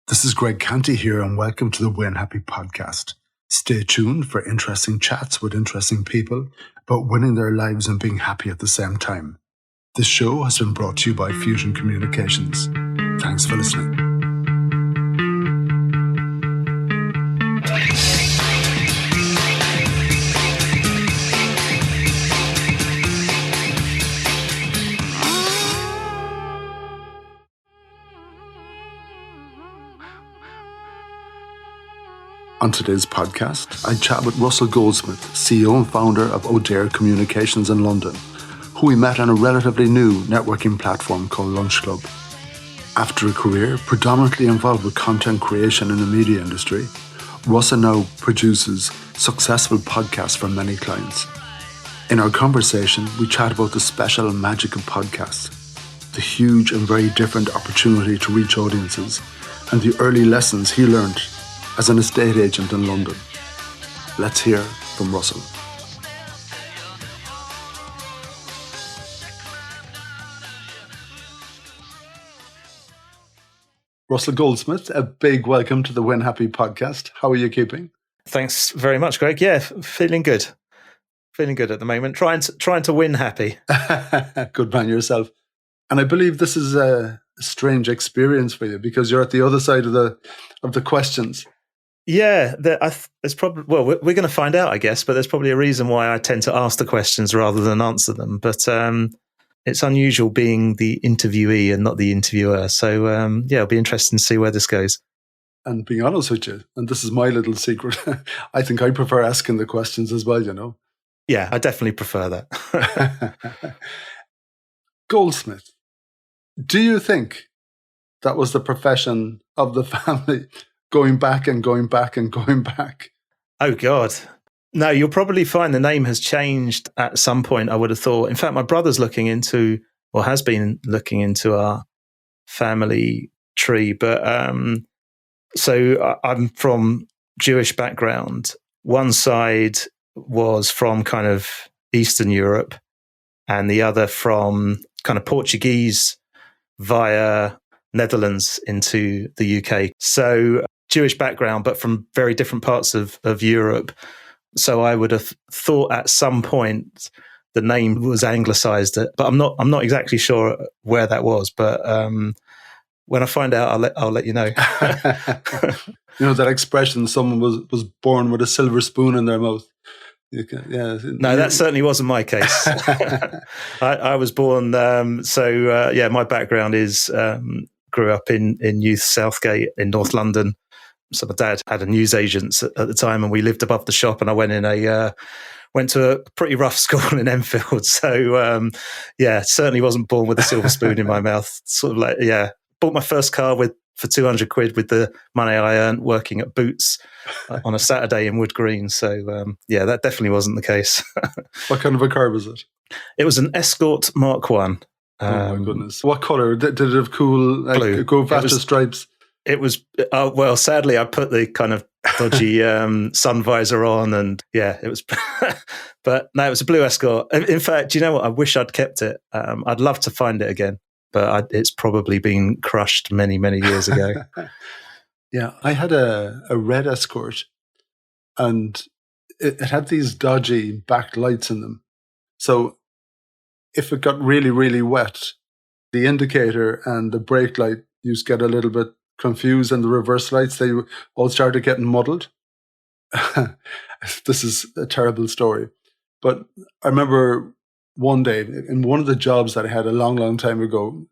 This is Greg Canty here, and welcome to the Win Happy podcast. Stay tuned for interesting chats with interesting people about winning their lives and being happy at the same time. This show has been brought to you by Fusion Communications. Thanks for listening. On today's podcast, I chat with Russell Goldsmith, CEO and founder of Audere Communications in London, who we met on a relatively new networking platform called Lunch Club. After a career predominantly involved with content creation in the media industry, Russell now produces successful podcasts for many clients. In our conversation, we chat about the special magic of podcasts, the huge and very different opportunity to reach audiences, and the early lessons he learned as an estate agent in London. Let's hear from Russell. Russell Goldsmith, a big welcome to the Win Happy podcast. How are you keeping? Thanks very much, Greg. Yeah, feeling good. Feeling good at the moment. Trying to win happy. Good man yourself. And I believe this is a strange experience for you because you're at the other side of the questions. Yeah, there's probably, well, we're going to find out, I guess, but there's probably a reason why I tend to ask the questions rather than answer them. But it's unusual being the interviewee and not the interviewer. So, yeah, it'll be interesting to see where this goes. And being honest with you, and this is my little secret, I think I prefer asking the questions as well, you know? Yeah, I definitely prefer that. Goldsmith, do you think that was the profession of the family? Going back and going back and going back. Oh, God. No, you'll probably find the name has changed at some point, I would have thought. In fact, my brother's looking into, or has been looking into our family tree. But so I'm from Jewish background. One side was from kind of Eastern Europe and the other from kind of Portuguese via Netherlands into the UK. So Jewish background, but from very different parts of Europe. So I would have thought at some point the name was anglicised, but I'm not exactly sure where that was. But when I find out, I'll let you know. You know that expression, someone was born with a silver spoon in their mouth. Yeah. No, that certainly wasn't my case. I was born, yeah, my background is grew up in Youth Southgate in North London. So my dad had a newsagent at the time, and we lived above the shop. And I went to a pretty rough school in Enfield. So yeah, certainly wasn't born with a silver spoon in my mouth. Sort of like, yeah, bought my first car for 200 quid with the money I earned working at Boots on a Saturday in Wood Green. So yeah, that definitely wasn't the case. What kind of a car was it? It was an Escort Mark 1. Oh my goodness! What color did it have? Cool, blue. Go faster stripes. It was well. Sadly, I put the kind of dodgy sun visor on, and yeah, it was. But no, it was a blue Escort. In fact, you know what? I wish I'd kept it. I'd love to find it again, but it's probably been crushed many years ago. Yeah, I had a red Escort, and it had these dodgy backlights in them. So if it got really wet, the indicator and the brake light used to get a little bit confused, and the reverse lights, they all started getting muddled. This is a terrible story. But I remember one day in one of the jobs that I had a long time ago,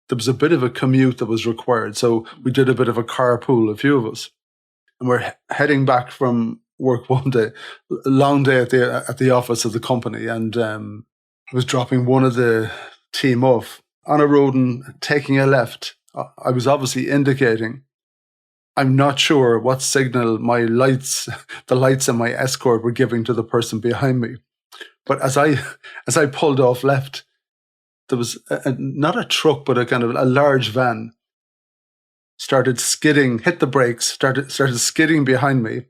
there was a bit of a commute that was required. So we did a bit of a carpool, a few of us. And we're heading back from work one day, a long day at the office of the company. And I was dropping one of the team off on a road and taking a left. I was obviously indicating. I'm not sure what signal the lights in my Escort were giving to the person behind me. But as I pulled off left, there was not a truck, but a kind of a large van started skidding, hit the brakes, started skidding behind me,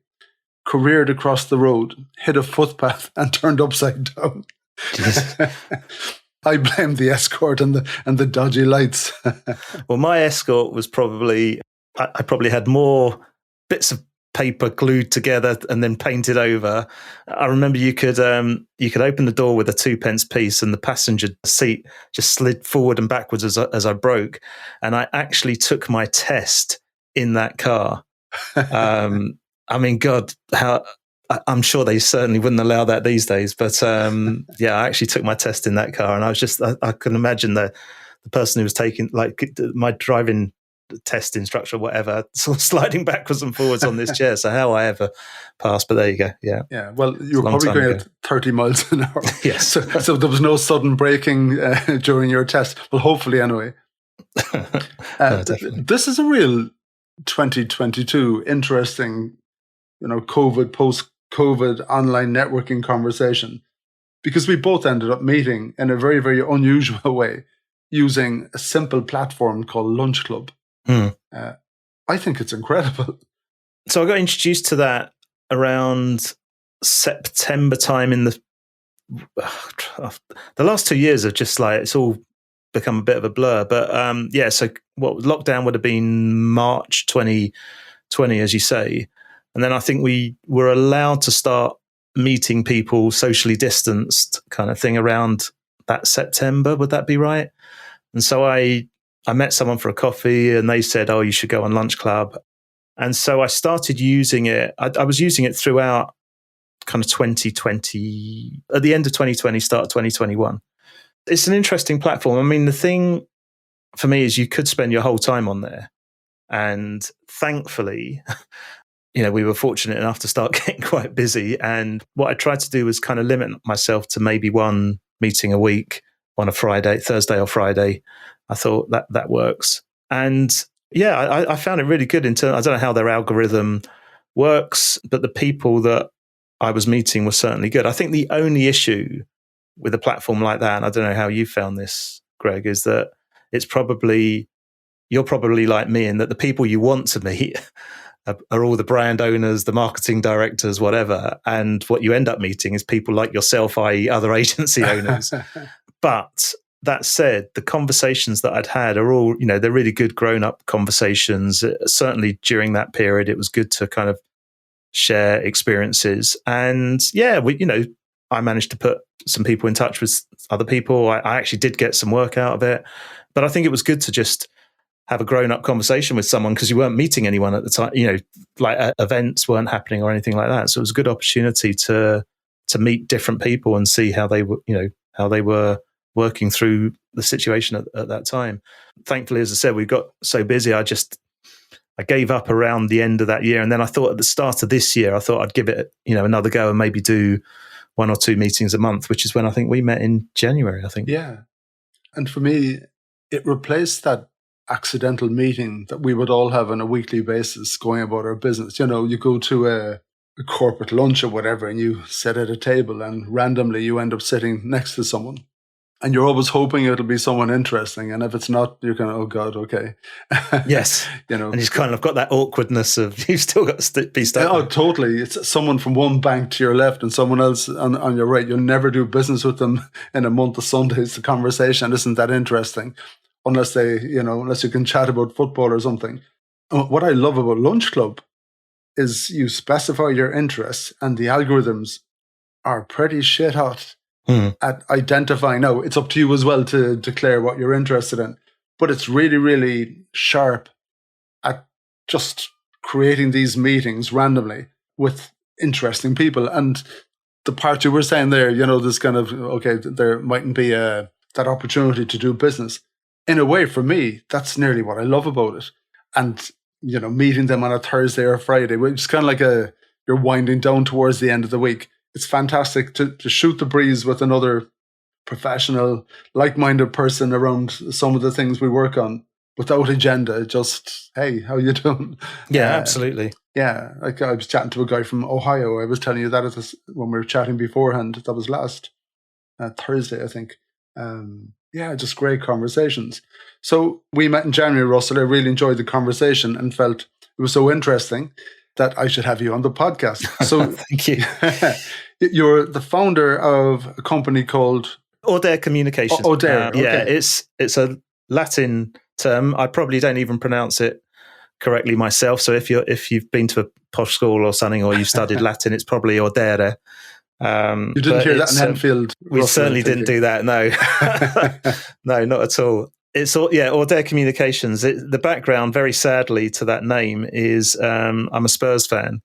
careered across the road, hit a footpath and turned upside down. I blame the Escort and the dodgy lights. Well, my Escort was probably I probably had more bits of paper glued together and then painted over. I remember you could open the door with a 2p piece, and the passenger seat just slid forward and backwards as I broke. And I actually took my test in that car. I mean, God, I'm sure they certainly wouldn't allow that these days. But yeah, I actually took my test in that car, and I was just, I can imagine the person who was taking, like, my driving test instructor or whatever, sort of sliding backwards and forwards on this chair. So how I ever passed, but there you go. Yeah. Yeah. Well, you were probably going at 30 miles an hour. Yes. So there was no sudden braking during your test. Well, hopefully anyway. No, definitely. This is a real 2022 interesting, COVID, post-COVID online networking conversation, because we both ended up meeting in a very, very unusual way using a simple platform called Lunch Club. I think it's incredible. So I got introduced to that around September time in the last 2 years of just like, it's all become a bit of a blur. But yeah, so what lockdown would have been March 2020, as you say. And then I think we were allowed to start meeting people socially distanced kind of thing around that September. Would that be right? And so I met someone for a coffee, and they said, oh, you should go on Lunch Club. And so I started using it. I was using it throughout kind of 2020, at the end of 2020, start of 2021. It's an interesting platform. I mean, the thing for me is you could spend your whole time on there. And thankfully, we were fortunate enough to start getting quite busy. And what I tried to do was kind of limit myself to maybe one meeting a week on a Friday, Thursday or Friday. I thought that works. And yeah, I found it really good in terms, I don't know how their algorithm works, but the people that I was meeting were certainly good. I think the only issue with a platform like that, and I don't know how you found this, Greg, is that you're probably like me in that the people you want to meet are all the brand owners, the marketing directors, whatever. And what you end up meeting is people like yourself, i.e. other agency owners. But that said, the conversations that I'd had are all, they're really good grown-up conversations. Certainly during that period, it was good to kind of share experiences. And yeah, I managed to put some people in touch with other people. I actually did get some work out of it. But I think it was good to just have a grown-up conversation with someone, because you weren't meeting anyone at the time, like events weren't happening or anything like that. So it was a good opportunity to meet different people and see how they were, how they were working through the situation at that time. Thankfully, as I said, we got so busy, I gave up around the end of that year. And then I thought at the start of this year, I thought I'd give it, another go and maybe do 1 or 2 meetings a month, which is when I think we met in January, I think. Yeah. And for me, it replaced that accidental meeting that we would all have on a weekly basis going about our business. You go to a corporate lunch or whatever, and you sit at a table, and randomly you end up sitting next to someone. And you're always hoping it'll be someone interesting. And if it's not, you're kind of, oh God, okay. Yes. And you've kind of got that awkwardness of you've still got to be stuck. Oh, totally. It's someone from one bank to your left and someone else on your right. You'll never do business with them in a month of Sundays. The conversation isn't that interesting unless you can chat about football or something. And what I love about Lunch Club is you specify your interests, and the algorithms are pretty shit hot at identifying. Now, it's up to you as well to declare what you're interested in, but it's really, really sharp at just creating these meetings randomly with interesting people. And the part you were saying there, this kind of, okay, there mightn't be that opportunity to do business. In a way, for me, that's nearly what I love about it. And, meeting them on a Thursday or Friday, which is kind of like you're winding down towards the end of the week. It's fantastic to shoot the breeze with another professional, like-minded person around some of the things we work on without agenda. Just, hey, how you doing? Yeah, absolutely. Yeah, like I was chatting to a guy from Ohio. I was telling you that when we were chatting beforehand. That was last Thursday, I think. Yeah, just great conversations. So we met in January, Russell. I really enjoyed the conversation and felt it was so interesting that I should have you on the podcast. So thank you. You're the founder of a company called Audere Communications. Audere, okay. Yeah, it's a Latin term. I probably don't even pronounce it correctly myself. So if you've been to a posh school or something, or you've studied Latin, it's probably Audere. You didn't hear that in Enfield? We certainly didn't do that. No, no, not at all. It's all, Audere Communications. The background, very sadly, to that name is I'm a Spurs fan,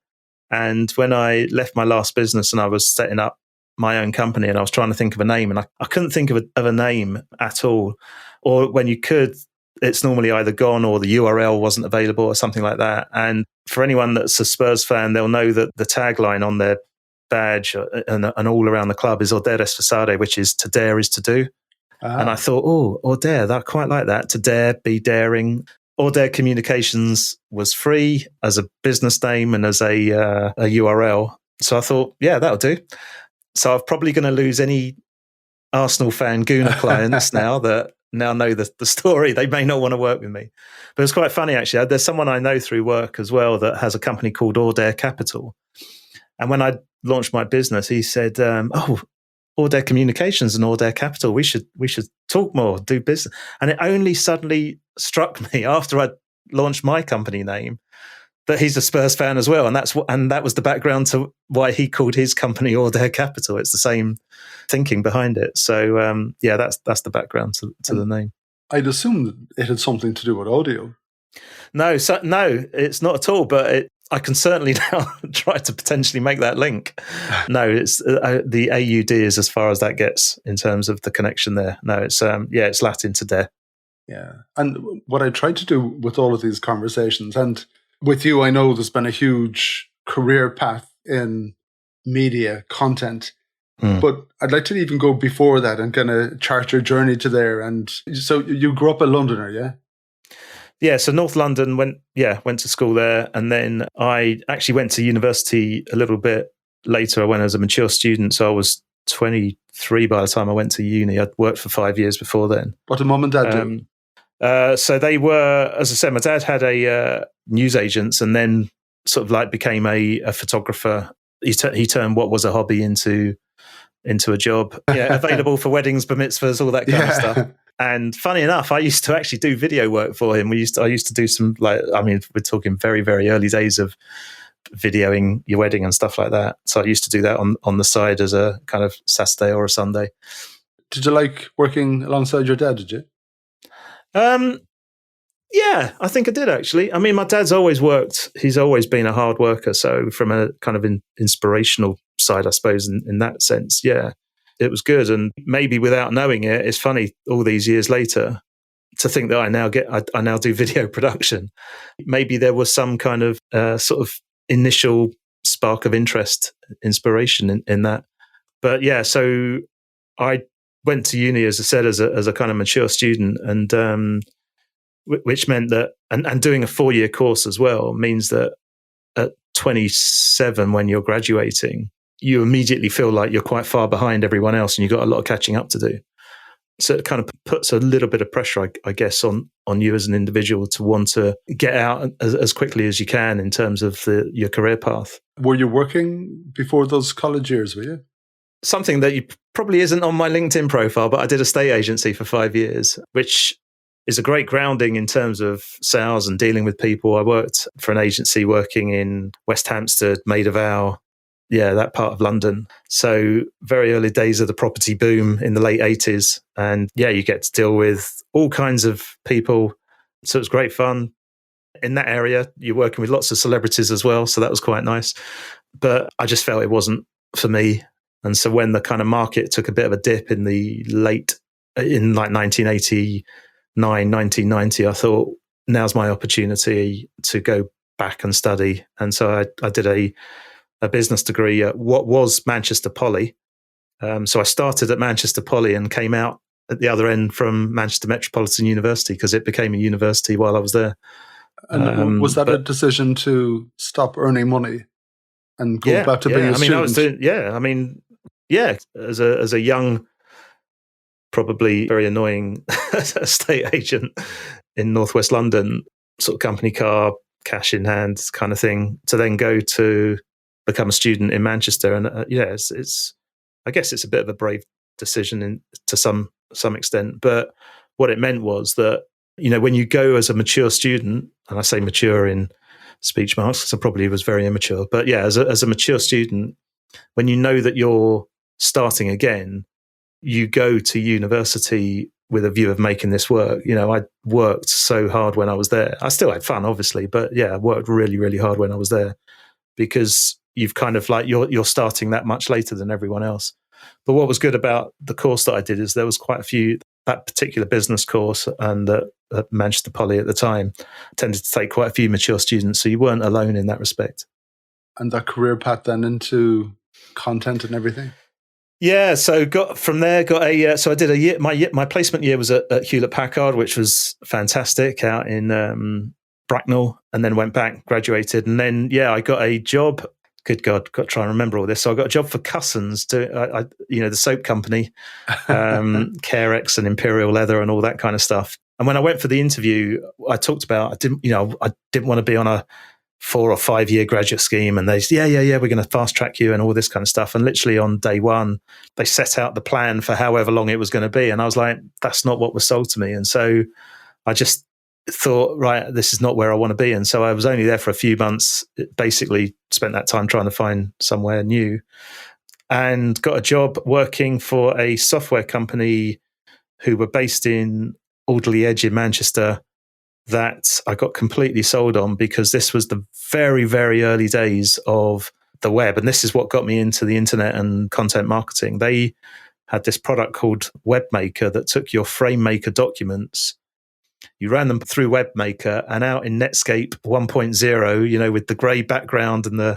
and when I left my last business and I was setting up my own company, and I was trying to think of a name, and I couldn't think of a name at all. Or when you could, it's normally either gone or the URL wasn't available or something like that. And for anyone that's a Spurs fan, they'll know that the tagline on their badge and all around the club is Audere Facade, which is to dare is to do. And I thought, Audere, I quite like that. To dare, be daring. Audere Communications was free as a business name and as a URL. So I thought, yeah, that'll do. So I'm probably going to lose any Arsenal fan Gooner clients that now know the story. They may not want to work with me. But it's quite funny, actually. There's someone I know through work as well that has a company called Audere Capital. And when I launched my business, he said, Audere Communications and Audere Capital, we should talk more, do business. And it only suddenly struck me after I'd launched my company name that he's a Spurs fan as well. And that was the background to why he called his company Audere Capital. It's the same thinking behind it. So that's the background to the name. I'd assume it had something to do with audio. No, it's not at all. But I can certainly now try to potentially make that link. No, it's the AUD is as far as that gets in terms of the connection there. No, it's it's Latin to dare. Yeah, and what I tried to do with all of these conversations, and with you, I know there's been a huge career path in media content, but I'd like to even go before that and kind of chart your journey to there. And so you grew up a Londoner, yeah? Yeah, so North London, went to school there. And then I actually went to university a little bit later. I went as a mature student. So I was 23 by the time I went to uni. I'd worked for 5 years before then. What did mum and dad do? So they were, as I said, my dad had a news agents and then sort of like became a photographer. He turned what was a hobby into a job. Yeah, available for weddings, bar mitzvahs, all that kind of stuff. And funny enough, I used to actually do video work for him. I used to do some, we're talking very, very early days of videoing your wedding and stuff like that. So I used to do that on the side as a kind of Saturday or a Sunday. Did you like working alongside your dad, did you? Yeah, I think I did actually. I mean, my dad's always worked. He's always been a hard worker. So from a kind of inspirational side, I suppose, in that sense, yeah, it was good. And maybe without knowing it, it's funny all these years later to think that I now do video production. Maybe there was some kind of sort of initial spark of interest, inspiration in that. But yeah, so I went to uni, as I said, as a kind of mature student, and which meant that, and doing a 4-year course as well means that at 27, when you're graduating, you immediately feel like you're quite far behind everyone else, and you've got a lot of catching up to do. So it kind of puts a little bit of pressure, I guess, on you as an individual to want to get out as quickly as you can in terms of your career path. Were you working before those college years, were you? Something that probably isn't on my LinkedIn profile, but I did a state agency for 5 years, which is a great grounding in terms of sales and dealing with people. I worked for an agency working in West Hampstead, Maid of Vale, that part of London. So very early days of the property boom in the late 80s. And you get to deal with all kinds of people. So it was great fun. In that area, you're working with lots of celebrities as well. So that was quite nice. But I just felt it wasn't for me. And so when the kind of market took a bit of a dip in like 1989, 1990, I thought, now's my opportunity to go back and study. And so I did a business degree at what was Manchester Poly. So I started at Manchester Poly and came out at the other end from Manchester Metropolitan University because it became a university while I was there. And was that a decision to stop earning money and go back to being a student? As a young, probably very annoying estate agent in Northwest London, sort of company car, cash in hand kind of thing, to then go to become a student in Manchester. And it's I guess it's a bit of a brave decision to some extent. But what it meant was that, when you go as a mature student, and I say mature in speech marks because I probably was very immature. But yeah, as a mature student, when you know that you're starting again, you go to university with a view of making this work. I worked so hard when I was there. I still had fun, obviously, but yeah, I worked really, really hard when I was there because you've kind of like, you're starting that much later than everyone else. But what was good about the course that I did is there was quite a few, that particular business course and at Manchester Poly at the time tended to take quite a few mature students. So you weren't alone in that respect. And that career path then into content and everything? Yeah, so got a. So I did a year. My placement year was at Hewlett Packard, which was fantastic, out in Bracknell, and then went back, graduated, and then I got a job. Good God, got to try and remember all this. So I got a job for Cussons, the soap company, Carex and Imperial Leather and all that kind of stuff. And when I went for the interview, I talked about I didn't want to be on a 4 or 5 year graduate scheme, and they said, yeah, we're going to fast track you and all this kind of stuff. And literally on day one, they set out the plan for however long it was going to be. And I was like, that's not what was sold to me. And so I just thought, right, this is not where I want to be. And so I was only there for a few months, basically spent that time trying to find somewhere new, and got a job working for a software company who were based in Audere Edge in Manchester, that I got completely sold on because this was the very, very early days of the web. And this is what got me into the internet and content marketing. They had this product called WebMaker that took your FrameMaker documents, you ran them through WebMaker, and out in Netscape 1.0, with the grey background and the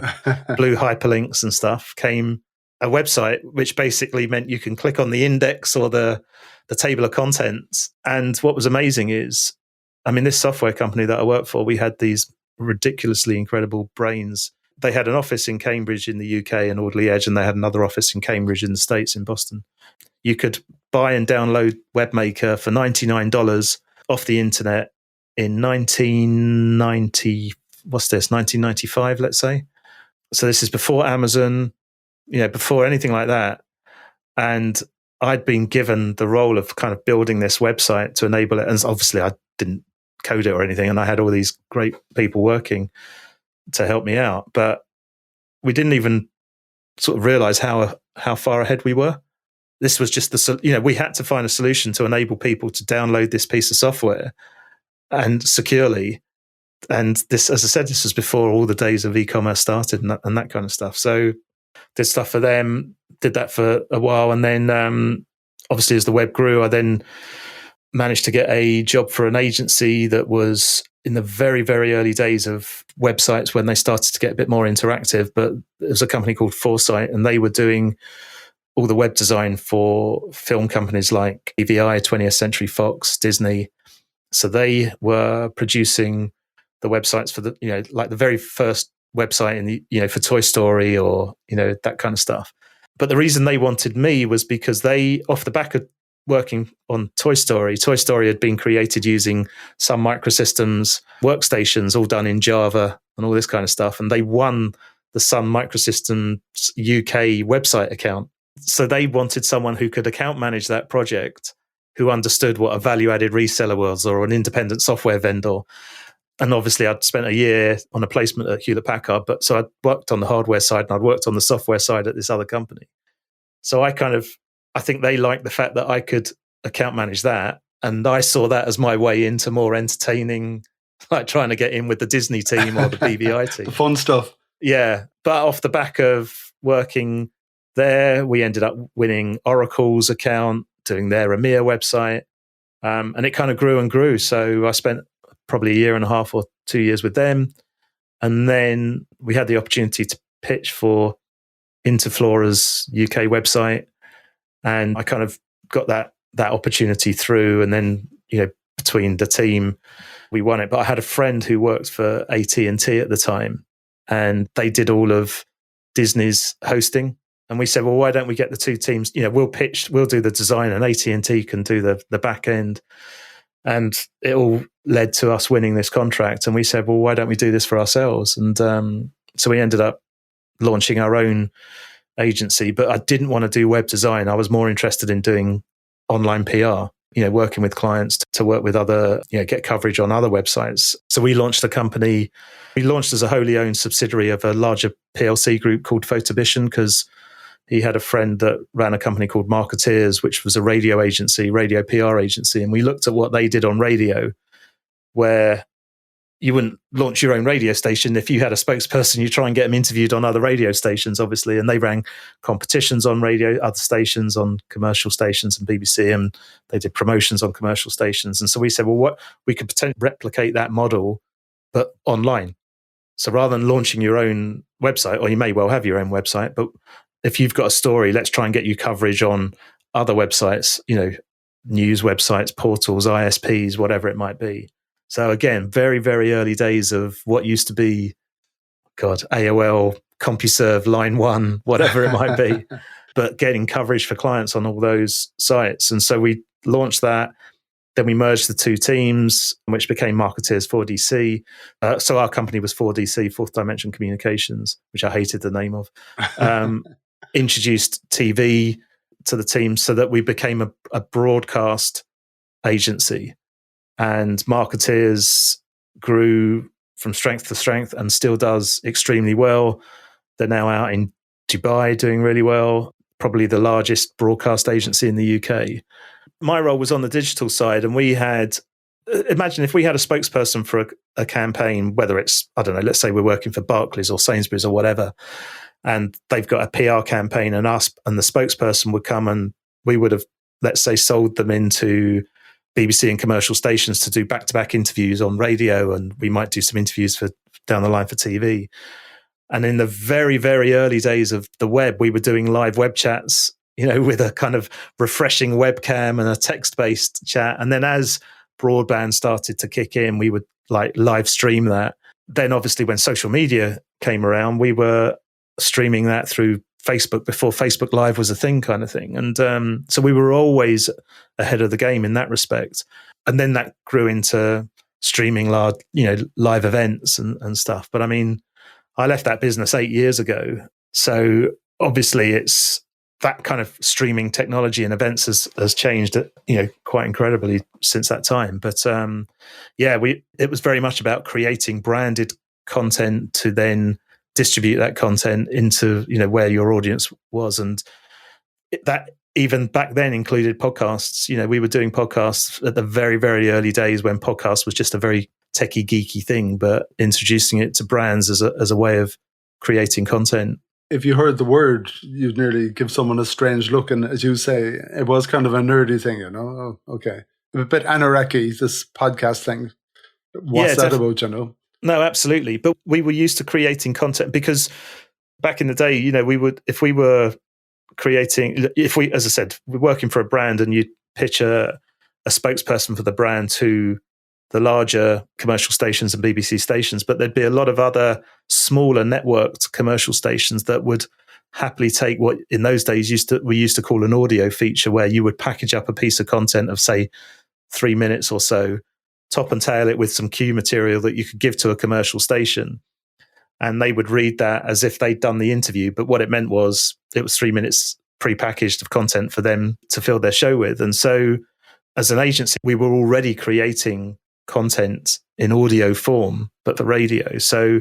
blue hyperlinks and stuff, came a website which basically meant you can click on the index or the table of contents. And what was amazing is, this software company that I worked for, we had these ridiculously incredible brains. They had an office in Cambridge in the UK and Audley Edge, and they had another office in Cambridge in the States, in Boston. You could buy and download WebMaker for $99 off the internet in 1995, let's say. So this is before Amazon, before anything like that. And I'd been given the role of kind of building this website to enable it. And obviously I didn't code it or anything, and I had all these great people working to help me out, but we didn't even sort of realize how far ahead we were. This was just we had to find a solution to enable people to download this piece of software and securely. And this, as I said, this was before all the days of e-commerce started and that kind of stuff. So did stuff for them, did that for a while, and then obviously as the web grew, I then managed to get a job for an agency that was in the very, very early days of websites when they started to get a bit more interactive. But it was a company called Foresight, and they were doing all the web design for film companies like EVI, 20th Century Fox, Disney. So they were producing the websites for the, like the very first website in the, for Toy Story or, that kind of stuff. But the reason they wanted me was because they, off the back of working on Toy Story had been created using Sun Microsystems workstations, all done in Java and all this kind of stuff. And they won the Sun Microsystems UK website account. So they wanted someone who could account manage that project, who understood what a value-added reseller was or an independent software vendor. And obviously I'd spent a year on a placement at Hewlett Packard, but so I'd worked on the hardware side and I'd worked on the software side at this other company. So I think they liked the fact that I could account manage that. And I saw that as my way into more entertaining, like trying to get in with the Disney team or the BVI team. The fun stuff. Yeah. But off the back of working there, we ended up winning Oracle's account, doing their EMEA website. And it kind of grew and grew. So I spent probably a year and a half or 2 years with them. And then we had the opportunity to pitch for Interflora's UK website. And I kind of got that opportunity through. And then, between the team, we won it. But I had a friend who worked for AT&T at the time, and they did all of Disney's hosting. And we said, well, why don't we get the two teams? We'll do the design, and AT&T can do the back end. And it all led to us winning this contract. And we said, well, why don't we do this for ourselves? And so we ended up launching our own agency. But I didn't want to do web design. I was more interested in doing online PR. working with clients to work with other, get coverage on other websites. So we launched a company. We launched as a wholly owned subsidiary of a larger PLC group called Photobition, because he had a friend that ran a company called Marketeers, which was a radio PR agency. And we looked at what they did on radio, where you wouldn't launch your own radio station. If you had a spokesperson, you try and get them interviewed on other radio stations, obviously. And they ran competitions on radio, other stations, on commercial stations and BBC, and they did promotions on commercial stations. And so we said, well, what we could potentially replicate that model, but online. So rather than launching your own website, or you may well have your own website, but if you've got a story, let's try and get you coverage on other websites, news websites, portals, ISPs, whatever it might be. So again, very, very early days of what used to be, AOL, CompuServe, Line 1, whatever it might be, but getting coverage for clients on all those sites. And so we launched that. Then we merged the two teams, which became Marketeers 4DC. So our company was 4DC, Fourth Dimension Communications, which I hated the name of. Introduced TV to the team so that we became a broadcast agency. And Marketeers grew from strength to strength and still does extremely well. They're now out in Dubai doing really well, probably the largest broadcast agency in the UK. My role was on the digital side, and we had, imagine if we had a spokesperson for a campaign, whether it's, I don't know, let's say we're working for Barclays or Sainsbury's or whatever, and they've got a PR campaign, and us and the spokesperson would come, and we would have, let's say, sold them into BBC and commercial stations to do back-to-back interviews on radio, and we might do some interviews for down the line for TV. And in the very, very early days of the web, we were doing live web chats, with a kind of refreshing webcam and a text-based chat. And then as broadband started to kick in, we would live stream that. Then obviously when social media came around, we were streaming that through Facebook before Facebook Live was a thing, kind of thing. And so we were always ahead of the game in that respect. And then that grew into streaming live events and stuff. But I mean, I left that business 8 years ago. So obviously it's that kind of streaming technology and events has changed, quite incredibly since that time. But it was very much about creating branded content to then distribute that content into where your audience was, and that even back then included podcasts. We were doing podcasts at the very, very early days when podcast was just a very techie geeky thing, but introducing it to brands as a way of creating content. If you heard the word, you'd nearly give someone a strange look, and as you say, it was kind of a nerdy thing, Oh, okay, a bit anoraki, this podcast thing. What's that about, No, absolutely. But we were used to creating content because back in the day, if we, as I said, we're working for a brand and you pitch a spokesperson for the brand to the larger commercial stations and BBC stations, but there'd be a lot of other smaller networked commercial stations that would happily take what in those days we used to call an audio feature, where you would package up a piece of content of, say, 3 minutes or so, top and tail it with some cue material that you could give to a commercial station, and they would read that as if they'd done the interview. But what it meant was it was 3 minutes pre-packaged of content for them to fill their show with. And so as an agency, we were already creating content in audio form, but for radio. So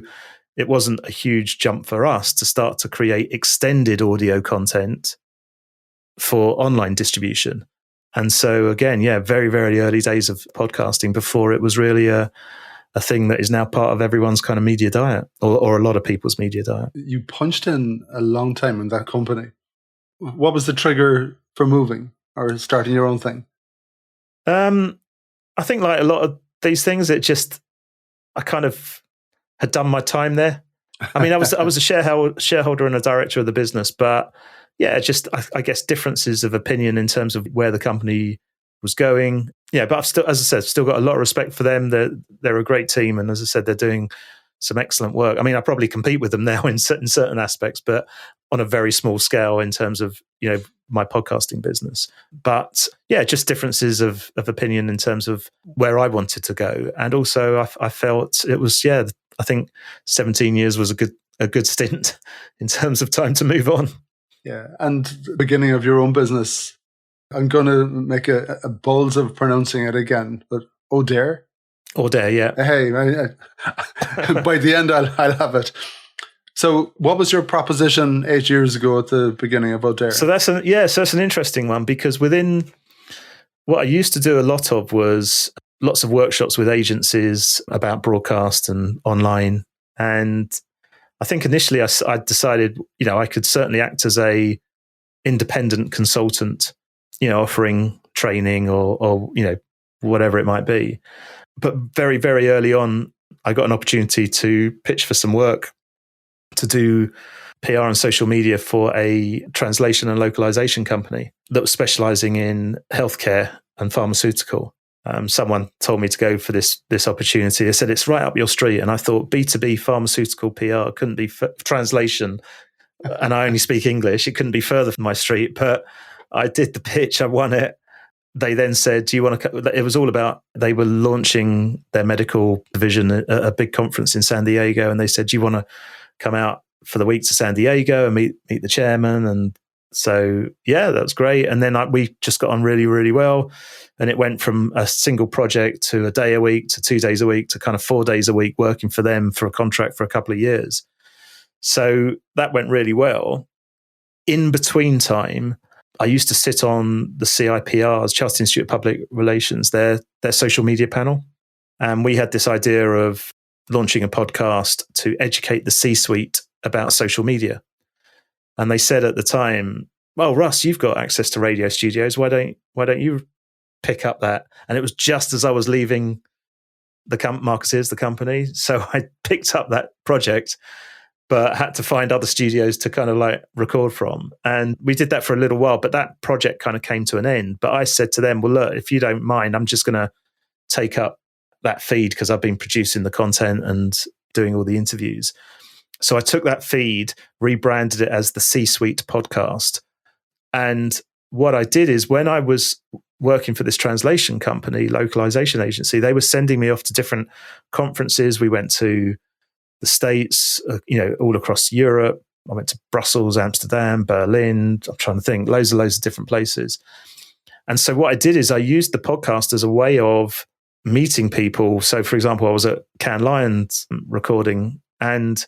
it wasn't a huge jump for us to start to create extended audio content for online distribution. And so again, very, very early days of podcasting before it was really a thing that is now part of everyone's kind of media diet, or a lot of people's media diet. You punched in a long time in that company. What was the trigger for moving or starting your own thing? I think like a lot of these things, I kind of had done my time there. I mean, I was a shareholder and a director of the business, but I guess differences of opinion in terms of where the company was going. Yeah, but I've still, as I said, still got a lot of respect for them. They're a great team, and as I said, they're doing some excellent work. I mean, I probably compete with them now in certain aspects, but on a very small scale in terms of my podcasting business. But just differences of opinion in terms of where I wanted to go, and also I felt it was I think 17 years was a good stint in terms of time to move on. Yeah, and the beginning of your own business, I'm going to make a balls of pronouncing it again, but Audere? Audere, yeah. Hey, by the end, I'll have it. So what was your proposition 8 years ago at the beginning of Audere? So that's an interesting one, because within what I used to do a lot of was lots of workshops with agencies about broadcast and online. And I think initially I decided, I could certainly act as a independent consultant, offering training or whatever it might be. But very, very early on, I got an opportunity to pitch for some work to do PR and social media for a translation and localization company that was specializing in healthcare and pharmaceutical. Someone told me to go for this opportunity. They said, it's right up your street. And I thought B2B pharmaceutical PR couldn't be translation. And I only speak English. It couldn't be further from my street. But I did the pitch. I won it. They then said, do you want to, it was all about, they were launching their medical division at a big conference in San Diego. And they said, do you want to come out for the week to San Diego and meet the chairman? And so, yeah, that was great. And then we just got on really, really well. And it went from a single project to a day a week to 2 days a week to kind of 4 days a week working for them for a contract for a couple of years. So that went really well. In between time, I used to sit on the CIPR's, Chartered Institute of Public Relations, their social media panel. And we had this idea of launching a podcast to educate the C-suite about social media. And they said at the time, well, Russ, you've got access to radio studios. Why don't you pick up that? And it was just as I was leaving the company. So I picked up that project, but had to find other studios to kind of like record from. And we did that for a little while, but that project kind of came to an end. But I said to them, well, look, if you don't mind, I'm just going to take up that feed because I've been producing the content and doing all the interviews. So I took that feed, rebranded it as the C-Suite podcast. And what I did is when I was working for this translation company, localization agency, they were sending me off to different conferences. We went to the States, all across Europe. I went to Brussels, Amsterdam, Berlin. I'm trying to think, loads of different places. And so what I did is I used the podcast as a way of meeting people. So, for example, I was at Cannes Lions recording, and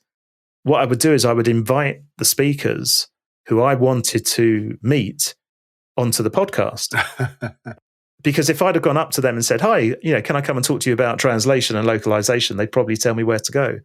what I would do is I would invite the speakers who I wanted to meet onto the podcast. Because if I'd have gone up to them and said, hi, can I come and talk to you about translation and localization? They'd probably tell me where to go.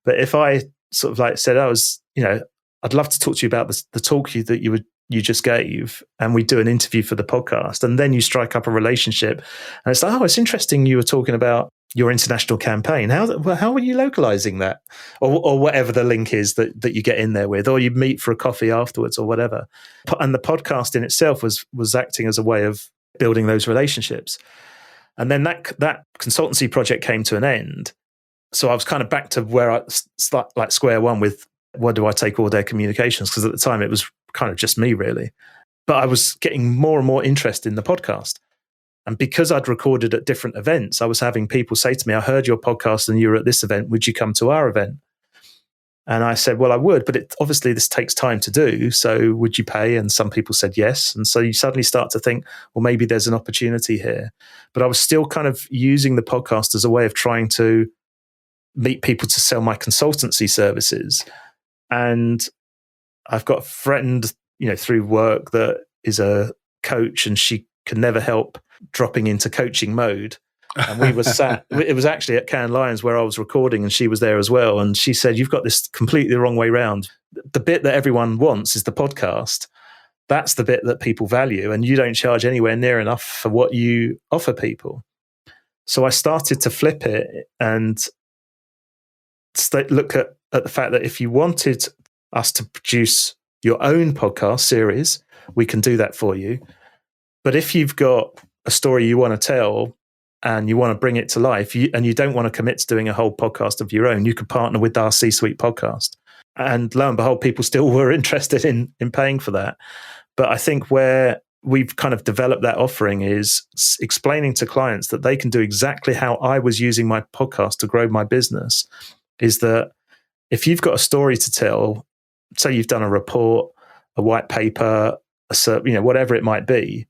But if I sort of like said, I'd love to talk to you about the talk that you just gave, and we do an interview for the podcast, and then you strike up a relationship. And it's like, it's interesting you were talking about your international campaign. How were you localizing that? Or whatever the link is that you get in there with, or you meet for a coffee afterwards or whatever. And the podcast in itself was acting as a way of building those relationships. And then that consultancy project came to an end. So I was kind of back to where I like square one with, what do I take Audere Communications? Because at the time it was kind of just me, really. But I was getting more and more interest in the podcast. And because I'd recorded at different events, I was having people say to me, I heard your podcast and you were at this event. Would you come to our event? And I said, well, I would, but obviously this takes time to do. So would you pay? And some people said yes. And so you suddenly start to think, well, maybe there's an opportunity here. But I was still kind of using the podcast as a way of trying to meet people to sell my consultancy services. And I've got a friend, through work that is a coach, and she can never help dropping into coaching mode. And we were sat, it was actually at Cannes Lions where I was recording, and she was there as well. And she said, you've got this completely the wrong way round. The bit that everyone wants is the podcast. That's the bit that people value, and you don't charge anywhere near enough for what you offer people. So I started to flip it and look at the fact that if you wanted us to produce your own podcast series, we can do that for you. But if you've got a story you want to tell and you want to bring it to life, and you don't want to commit to doing a whole podcast of your own, you could partner with our C-Suite podcast. And lo and behold, people still were interested in paying for that. But I think where we've kind of developed that offering is explaining to clients that they can do exactly how I was using my podcast to grow my business. Is that if you've got a story to tell, say you've done a report, a white paper, whatever it might be,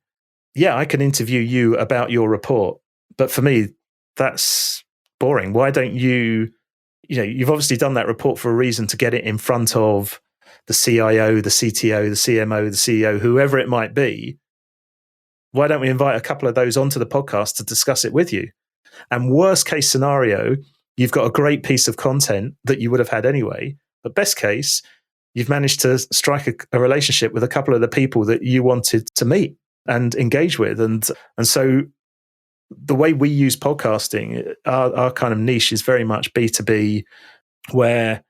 yeah, I can interview you about your report, but for me, that's boring. Why don't you, you've obviously done that report for a reason, to get it in front of the CIO, the CTO, the CMO, the CEO, whoever it might be. Why don't we invite a couple of those onto the podcast to discuss it with you? And worst case scenario, you've got a great piece of content that you would have had anyway. But best case, you've managed to strike a relationship with a couple of the people that you wanted to meet and engage with. And so the way we use podcasting, our kind of niche is very much B2B, where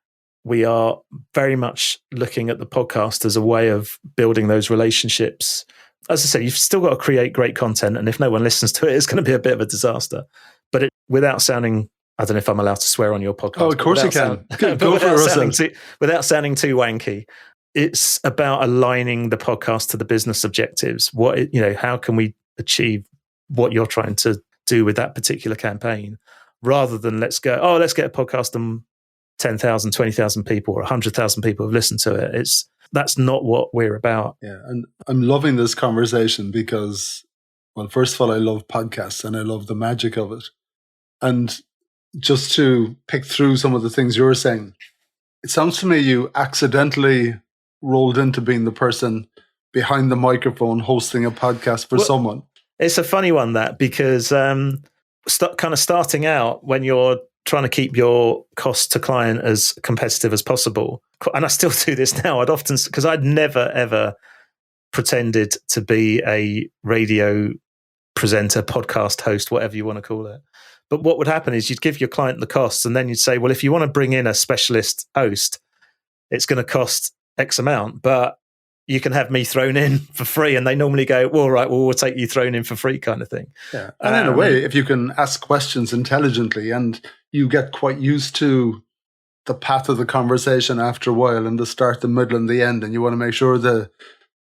we are very much looking at the podcast as a way of building those relationships. As I said, you've still got to create great content, and if no one listens to it, it's going to be a bit of a disaster. But without sounding, I don't know if I'm allowed to swear on your podcast. Oh, of course you can. Go for it, without sounding too wanky, it's about aligning the podcast to the business objectives. How can we achieve what you're trying to do with that particular campaign, rather than let's get a podcast and 10,000, 20,000 people or 100,000 people have listened to it. That's not what we're about. Yeah, and I'm loving this conversation because, well, first of all, I love podcasts and I love the magic of it. And just to pick through some of the things you were saying, it sounds to me you accidentally rolled into being the person behind the microphone hosting a podcast for someone. It's a funny one, that, because kind of starting out when you're trying to keep your cost to client as competitive as possible. And I still do this now. Because I'd never, ever pretended to be a radio presenter, podcast host, whatever you want to call it. But what would happen is you'd give your client the costs, and then you'd say, well, if you want to bring in a specialist host, it's going to cost X amount, but you can have me thrown in for free. And they normally go, well, all right, well, we'll take you thrown in for free, kind of thing. Yeah. And in a way, if you can ask questions intelligently and you get quite used to the path of the conversation after a while, and the start, the middle, and the end, and you want to make sure the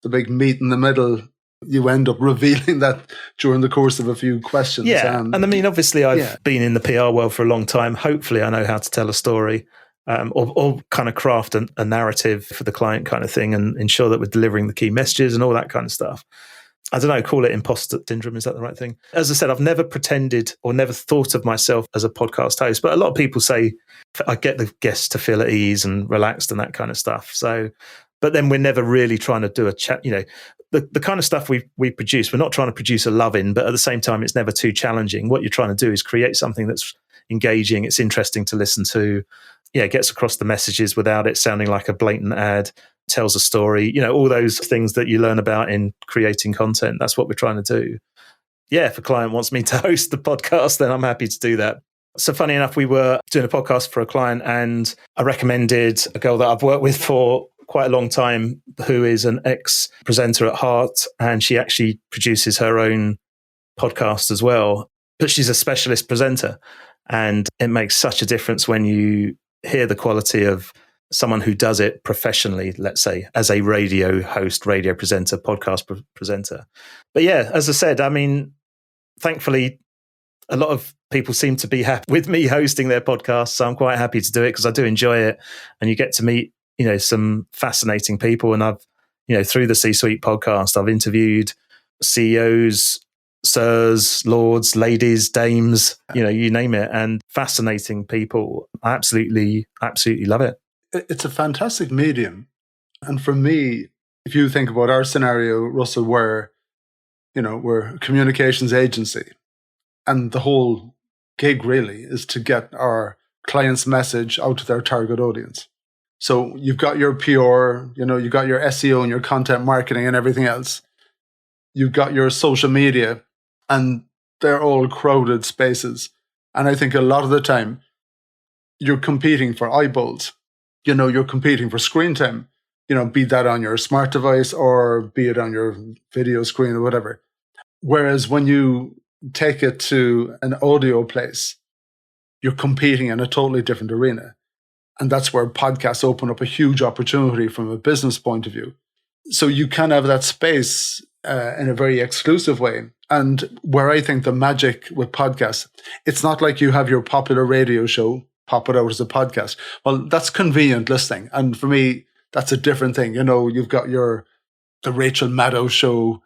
big meat in the middle, you end up revealing that during the course of a few questions. Yeah. And I mean, obviously, I've been in the PR world for a long time. Hopefully, I know how to tell a story. Or kind of craft a narrative for the client, kind of thing, and ensure that we're delivering the key messages and all that kind of stuff. I don't know, call it imposter syndrome. Is that the right thing? As I said, I've never pretended or never thought of myself as a podcast host, but a lot of people say I get the guests to feel at ease and relaxed and that kind of stuff. So, but then we're never really trying to do a chat, the kind of stuff we produce, we're not trying to produce a love-in, but at the same time, it's never too challenging. What you're trying to do is create something that's engaging, it's interesting to listen to, gets across the messages without it sounding like a blatant ad, tells a story, all those things that you learn about in creating content. That's what we're trying to do. Yeah, if a client wants me to host the podcast, then I'm happy to do that. So funny enough, we were doing a podcast for a client, and I recommended a girl that I've worked with for quite a long time, who is an ex-presenter at heart, and she actually produces her own podcast as well, but she's a specialist presenter. And it makes such a difference when you hear the quality of someone who does it professionally, let's say, as a radio host, radio presenter, podcast presenter. But yeah, as I said, I mean, thankfully, a lot of people seem to be happy with me hosting their podcast. So I'm quite happy to do it because I do enjoy it. And you get to meet, some fascinating people. And I've, through the C-Suite podcast, I've interviewed CEOs, sirs, lords, ladies, dames, you name it, and fascinating people. I absolutely love it. It's a fantastic medium. And for me, if you think about our scenario, Russell, where, we're a communications agency, and the whole gig really is to get our client's message out to their target audience. So you've got your PR, you've got your SEO and your content marketing and everything else. You've got your social media, and they're all crowded spaces. And I think a lot of the time you're competing for eyeballs. You're competing for screen time, be that on your smart device or be it on your video screen or whatever. Whereas when you take it to an audio place, you're competing in a totally different arena. And that's where podcasts open up a huge opportunity from a business point of view. So you can have that space in a very exclusive way. And where I think the magic with podcasts, it's not like you have your popular radio show, pop it out as a podcast. Well, that's convenient listening. And for me, that's a different thing. You've got the Rachel Maddow show,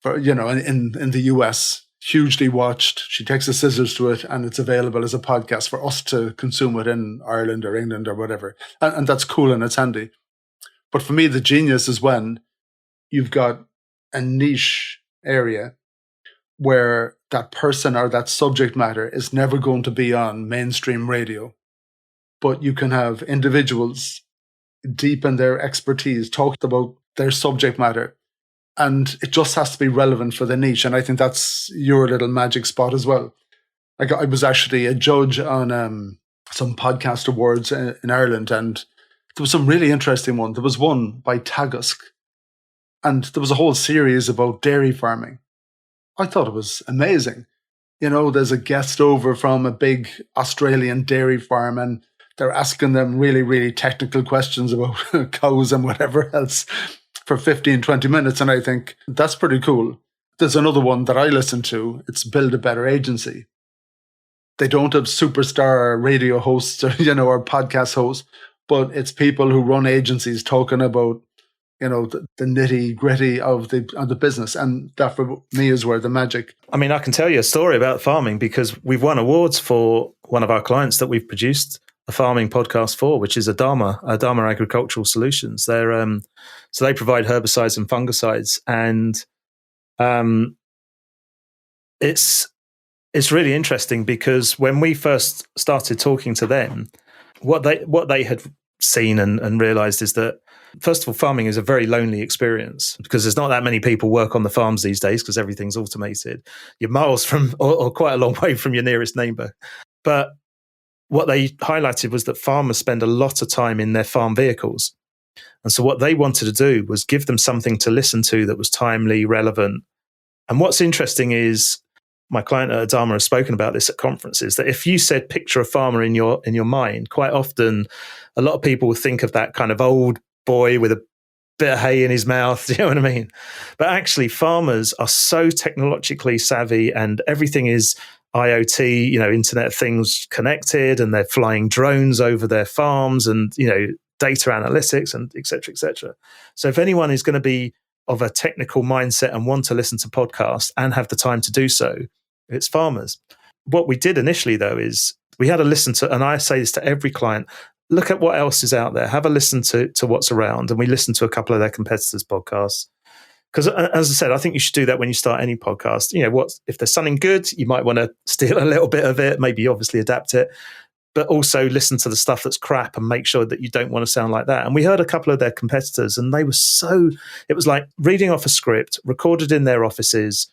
for, in the US, hugely watched. She takes the scissors to it, and it's available as a podcast for us to consume it in Ireland or England or whatever. And that's cool and it's handy. But for me, the genius is when you've got a niche area where that person or that subject matter is never going to be on mainstream radio. But you can have individuals deep in their expertise talk about their subject matter. And it just has to be relevant for the niche. And I think that's your little magic spot as well. I was actually a judge on some podcast awards in Ireland, and there was some really interesting one. There was one by Tagusk, and there was a whole series about dairy farming. I thought it was amazing. There's a guest over from a big Australian dairy farm, and they're asking them really, really technical questions about cows and whatever else for 15, 20 minutes. And I think that's pretty cool. There's another one that I listen to. It's Build a Better Agency. They don't have superstar radio hosts or, or podcast hosts, but it's people who run agencies talking about, the nitty gritty of the business. And that for me is where the magic. I mean, I can tell you a story about farming because we've won awards for one of our clients that we've produced a farming podcast for, which is Audere Agricultural Solutions. They're so they provide herbicides and fungicides, and it's really interesting because when we first started talking to them, what they had seen and realized is that, first of all, farming is a very lonely experience because there's not that many people work on the farms these days because everything's automated. You're miles from or quite a long way from your nearest neighbor. But what they highlighted was that farmers spend a lot of time in their farm vehicles. And so what they wanted to do was give them something to listen to that was timely, relevant. And what's interesting is my client at Audere has spoken about this at conferences, that if you said picture a farmer in your mind, quite often a lot of people would think of that kind of old boy with a bit of hay in his mouth. Do you know what I mean? But actually farmers are so technologically savvy and everything is IoT, Internet of Things connected, and they're flying drones over their farms and, data analytics and et cetera, et cetera. So if anyone is going to be of a technical mindset and want to listen to podcasts and have the time to do so, it's farmers. What we did initially, though, is we had a listen to, and I say this to every client, look at what else is out there, have a listen to what's around. And we listened to a couple of their competitors' podcasts. Because as I said, I think you should do that when you start any podcast. If there's something good, you might want to steal a little bit of it, maybe obviously adapt it, but also listen to the stuff that's crap and make sure that you don't want to sound like that. And we heard a couple of their competitors and they were it was like reading off a script, recorded in their offices,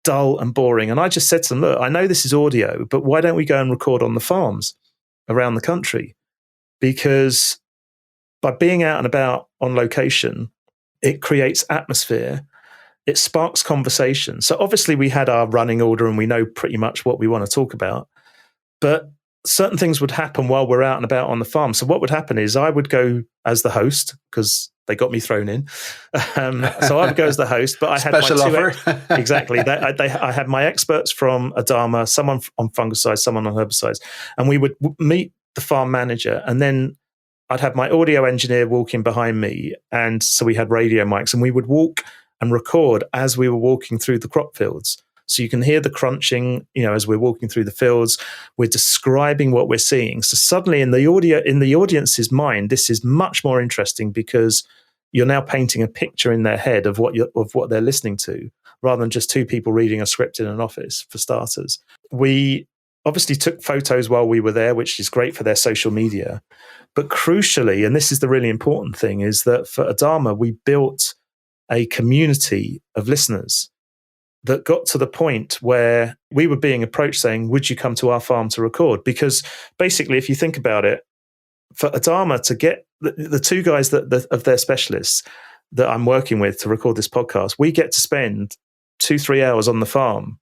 dull and boring. And I just said to them, look, I know this is audio, but why don't we go and record on the farms around the country? Because by being out and about on location, it creates atmosphere. It sparks conversation. So obviously we had our running order and we know pretty much what we want to talk about. But certain things would happen while we're out and about on the farm. So what would happen is I would go as the host because they got me thrown in. So I would go as the host, but I had special offer. Exactly. I had my experts from Audere, someone on fungicides, someone on herbicides, and we would meet the farm manager, and then I'd have my audio engineer walking behind me. And so we had radio mics and we would walk and record as we were walking through the crop fields. So you can hear the crunching, as we're walking through the fields, we're describing what we're seeing. So suddenly in the audience's mind, this is much more interesting because you're now painting a picture in their head of what they're listening to, rather than just two people reading a script in an office, for starters. We obviously took photos while we were there, which is great for their social media. But crucially, and this is the really important thing, is that for Audere, we built a community of listeners that got to the point where we were being approached saying, would you come to our farm to record? Because basically, if you think about it, for Audere to get the two guys of their specialists that I'm working with to record this podcast, we get to spend 2-3 hours on the farm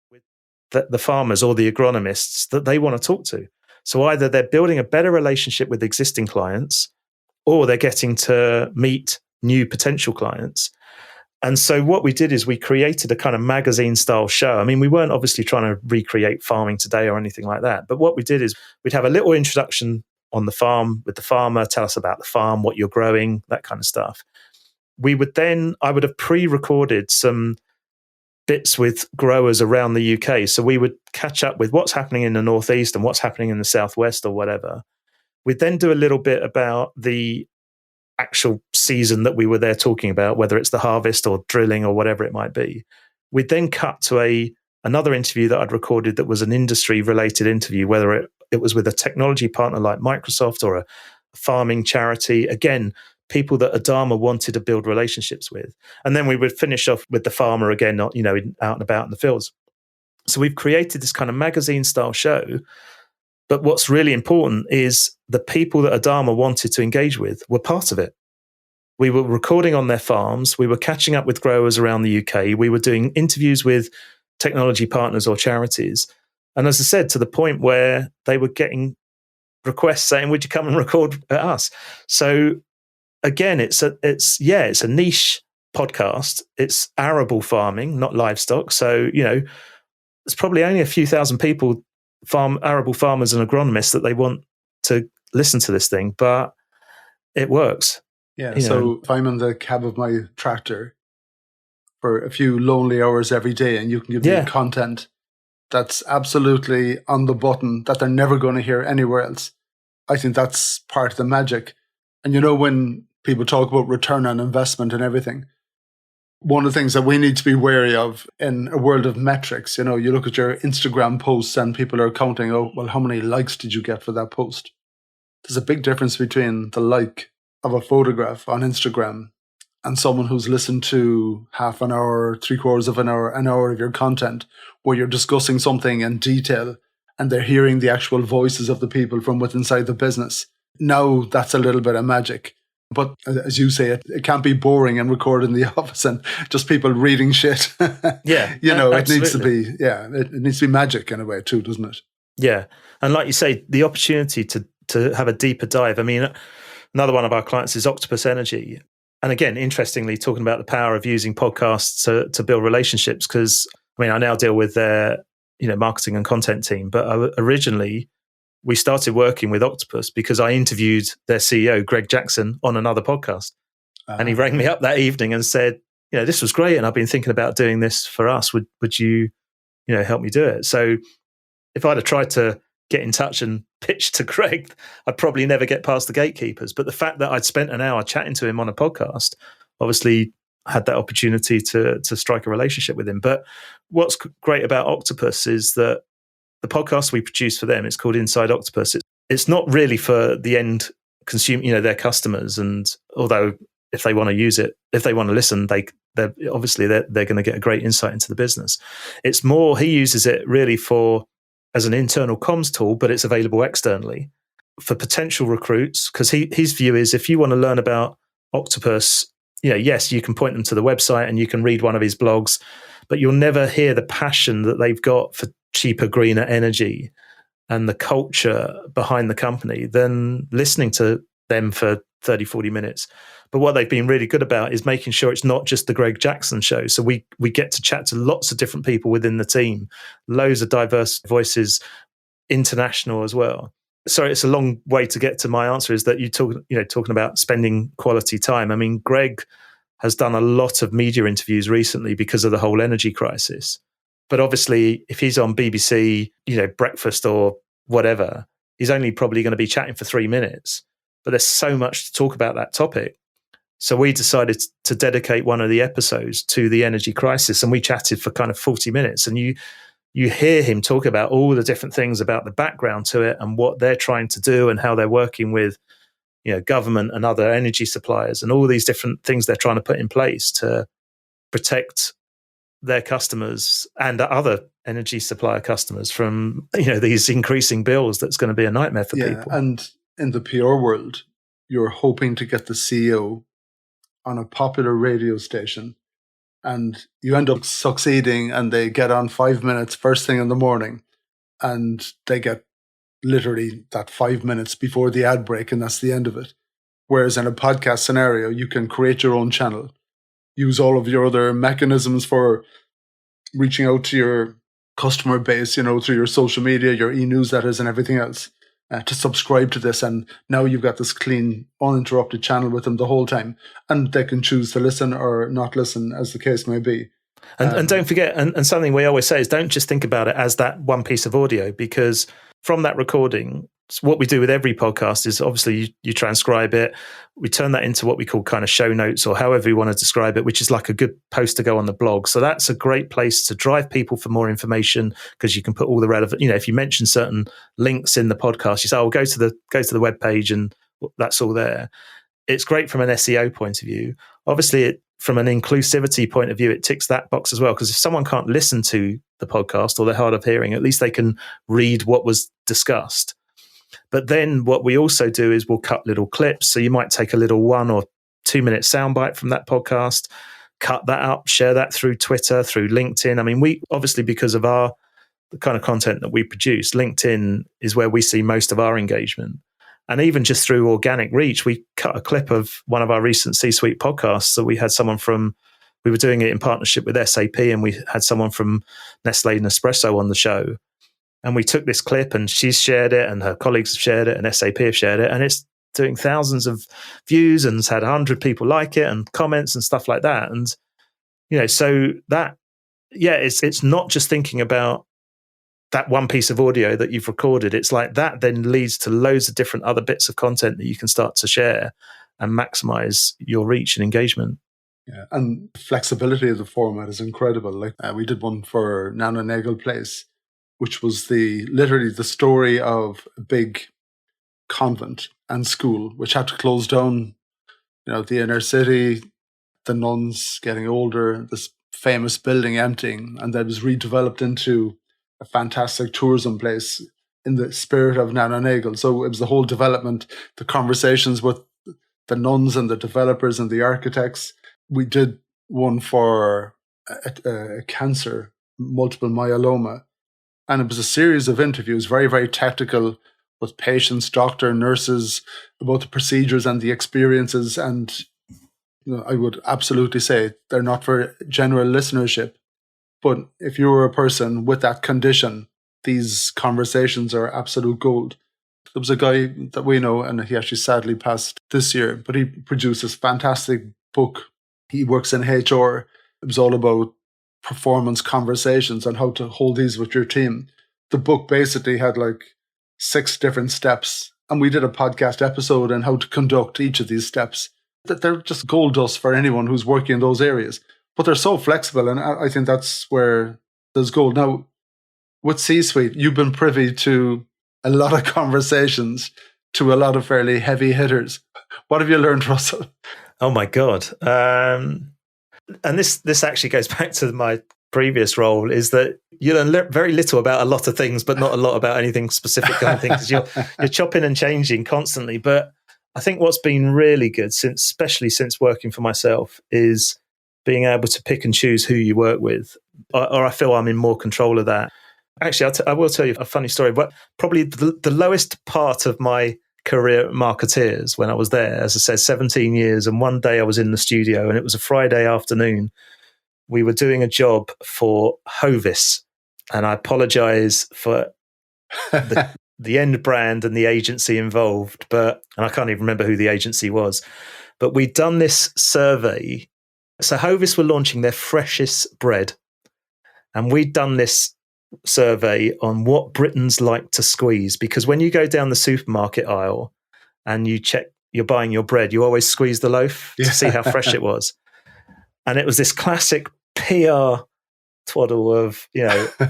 with the farmers or the agronomists that they want to talk to. So either they're building a better relationship with existing clients or they're getting to meet new potential clients. And so what we did is we created a kind of magazine style show. I mean, we weren't obviously trying to recreate farming today or anything like that. But what we did is we'd have a little introduction on the farm with the farmer, tell us about the farm, what you're growing, that kind of stuff. I would have pre-recorded some bits with growers around the UK. So we would catch up with what's happening in the Northeast and what's happening in the Southwest or whatever. We'd then do a little bit about the actual season that we were there talking about, whether it's the harvest or drilling or whatever it might be. We'd then cut to another interview that I'd recorded that was an industry-related interview, whether it was with a technology partner like Microsoft or a farming charity. Again, people that Audere wanted to build relationships with. And then we would finish off with the farmer again, out and about in the fields. So we've created this kind of magazine-style show. But what's really important is the people that Audere wanted to engage with were part of it. We were recording on their farms. We were catching up with growers around the UK. We were doing interviews with technology partners or charities. And as I said, to the point where they were getting requests saying, would you come and record at us? So again, it's a niche podcast. It's arable farming, not livestock. So, there's probably only a few thousand people, arable farmers and agronomists, that they want to listen to this thing, but it works. Yeah. So if I'm in the cab of my tractor for a few lonely hours every day and you can give me content that's absolutely on the button that they're never going to hear anywhere else, I think that's part of the magic. And when people talk about return on investment and everything, one of the things that we need to be wary of in a world of metrics, you look at your Instagram posts and people are counting, how many likes did you get for that post? There's a big difference between the like of a photograph on Instagram and someone who's listened to half an hour, 3/4 of an hour of your content where you're discussing something in detail and they're hearing the actual voices of the people from within inside the business. Now that's a little bit of magic. But as you say, it can't be boring and recorded in the office and just people reading shit. Yeah. It needs to be, it needs to be magic in a way too, doesn't it? Yeah. And like you say, the opportunity to have a deeper dive. I mean, another one of our clients is Octopus Energy. And again, interestingly, talking about the power of using podcasts to build relationships, because I now deal with their marketing and content team, but originally we started working with Octopus because I interviewed their CEO, Greg Jackson, on another podcast. And he rang me up that evening and said, this was great. And I've been thinking about doing this for us. Would you, help me do it? So if I'd have tried to get in touch and pitch to Greg, I'd probably never get past the gatekeepers. But the fact that I'd spent an hour chatting to him on a podcast, obviously had that opportunity to strike a relationship with him. But what's great about Octopus is that the podcast we produce for them, it's called Inside Octopus. It's not really for the end consumer, their customers. And although if they want to use it, if they want to listen, they're going to get a great insight into the business. It's more, he uses it really as an internal comms tool, but it's available externally for potential recruits. Because his view is, if you want to learn about Octopus, yes, you can point them to the website and you can read one of his blogs, but you'll never hear the passion that they've got for cheaper, greener energy and the culture behind the company than listening to them for 30, 40 minutes. But what they've been really good about is making sure it's not just the Greg Jackson show. So we get to chat to lots of different people within the team, loads of diverse voices, international as well. Sorry, it's a long way to get to my answer, is that talking about spending quality time. I mean, Greg has done a lot of media interviews recently because of the whole energy crisis. But obviously, if he's on BBC, breakfast or whatever, he's only probably going to be chatting for 3 minutes. But there's so much to talk about that topic. So we decided to dedicate one of the episodes to the energy crisis, and we chatted for kind of 40 minutes. And you hear him talk about all the different things about the background to it and what they're trying to do and how they're working with government and other energy suppliers and all these different things they're trying to put in place to protect their customers and other energy supplier customers from these increasing bills. That's going to be a nightmare for people. And in the PR world, you're hoping to get the CEO on a popular radio station, and you end up succeeding, and they get on 5 minutes first thing in the morning, and they get literally that 5 minutes before the ad break, and that's the end of it. Whereas in a podcast scenario, you can create your own channel, use all of your other mechanisms for reaching out to your customer base, through your social media, your e-newsletters and everything else, to subscribe to this. And now you've got this clean, uninterrupted channel with them the whole time. And they can choose to listen or not listen, as the case may be. And don't forget, and something we always say is don't just think about it as that one piece of audio, because from that recording, what we do with every podcast is obviously you transcribe it. We turn that into what we call kind of show notes, or however you want to describe it, which is like a good post to go on the blog. So that's a great place to drive people for more information, because you can put all the relevant, if you mention certain links in the podcast, you say, go to the web page, and that's all there. It's great from an SEO point of view. Obviously, from an inclusivity point of view, it ticks that box as well, because if someone can't listen to the podcast or they're hard of hearing, at least they can read what was discussed. But then what we also do is we'll cut little clips. So you might take a little 1 or 2 minute soundbite from that podcast, cut that up, share that through Twitter, through LinkedIn. I mean, we obviously, because of the kind of content that we produce, LinkedIn is where we see most of our engagement. And even just through organic reach, we cut a clip of one of our recent C-suite podcasts. So we had someone we were doing it in partnership with SAP, and we had someone from Nestle Nespresso on the show. And we took this clip, and she's shared it, and her colleagues have shared it, and SAP have shared it. And it's doing thousands of views, and it's had 100 people like it, and comments and stuff like that. And, so that, it's not just thinking about that one piece of audio that you've recorded. It's like that then leads to loads of different other bits of content that you can start to share and maximize your reach and engagement. Yeah, and flexibility of the format is incredible. Like we did one for Nana Nagel Place, which was literally the story of a big convent and school, which had to close down, the inner city, the nuns getting older, this famous building emptying, and that was redeveloped into a fantastic tourism place in the spirit of Nana Nagel. So it was the whole development, the conversations with the nuns and the developers and the architects. We did one for a cancer, multiple myeloma, and it was a series of interviews, very, very technical, with patients, doctor, nurses, about the procedures and the experiences. And I would absolutely say they're not for general listenership. But if you're a person with that condition, these conversations are absolute gold. There was a guy that we know, and he actually sadly passed this year, but he produced this fantastic book. He works in HR. It was all about performance conversations and how to hold these with your team. The book basically had like 6 different steps, and we did a podcast episode on how to conduct each of these steps. That they're just gold dust for anyone who's working in those areas. But they're so flexible, and I think that's where there's gold. Now, with C-Suite, you've been privy to a lot of conversations, to a lot of fairly heavy hitters. What have you learned, Russell? Oh my God. And this actually goes back to my previous role, is that you learn very little about a lot of things, but not a lot about anything specific kind of thing, because you're chopping and changing constantly. But I think what's been really good, especially since working for myself, is being able to pick and choose who you work with, or I feel I'm in more control of that. Actually, I will tell you a funny story. But probably the lowest part of my career at Marketeers, when I was there, as I said, 17 years. And one day I was in the studio, and it was a Friday afternoon. We were doing a job for Hovis, and I apologize for the end brand and the agency involved, and I can't even remember who the agency was. But we'd done this survey. So Hovis were launching their freshest bread, and we'd done this survey on what Britons like to squeeze, because when you go down the supermarket aisle and you're buying your bread, you always squeeze the loaf to see how fresh it was. And it was this classic PR twaddle of,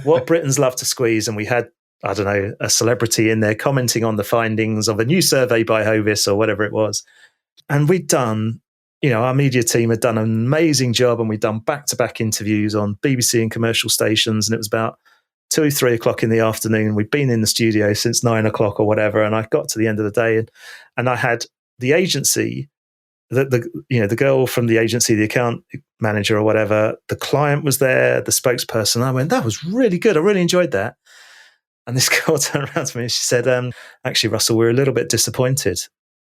what Britons love to squeeze. And we had, I don't know, a celebrity in there commenting on the findings of a new survey by Hovis or whatever it was. And we'd done, our media team had done an amazing job, and we'd done back-to-back interviews on BBC and commercial stations. And it was about 2-3 o'clock in the afternoon. We'd been in the studio since 9 o'clock or whatever. And I got to the end of the day, and I had the agency, the girl from the agency, the account manager or whatever, the client was there, the spokesperson. I went, that was really good. I really enjoyed that. And this girl turned around to me and she said, actually, Russell, we're a little bit disappointed.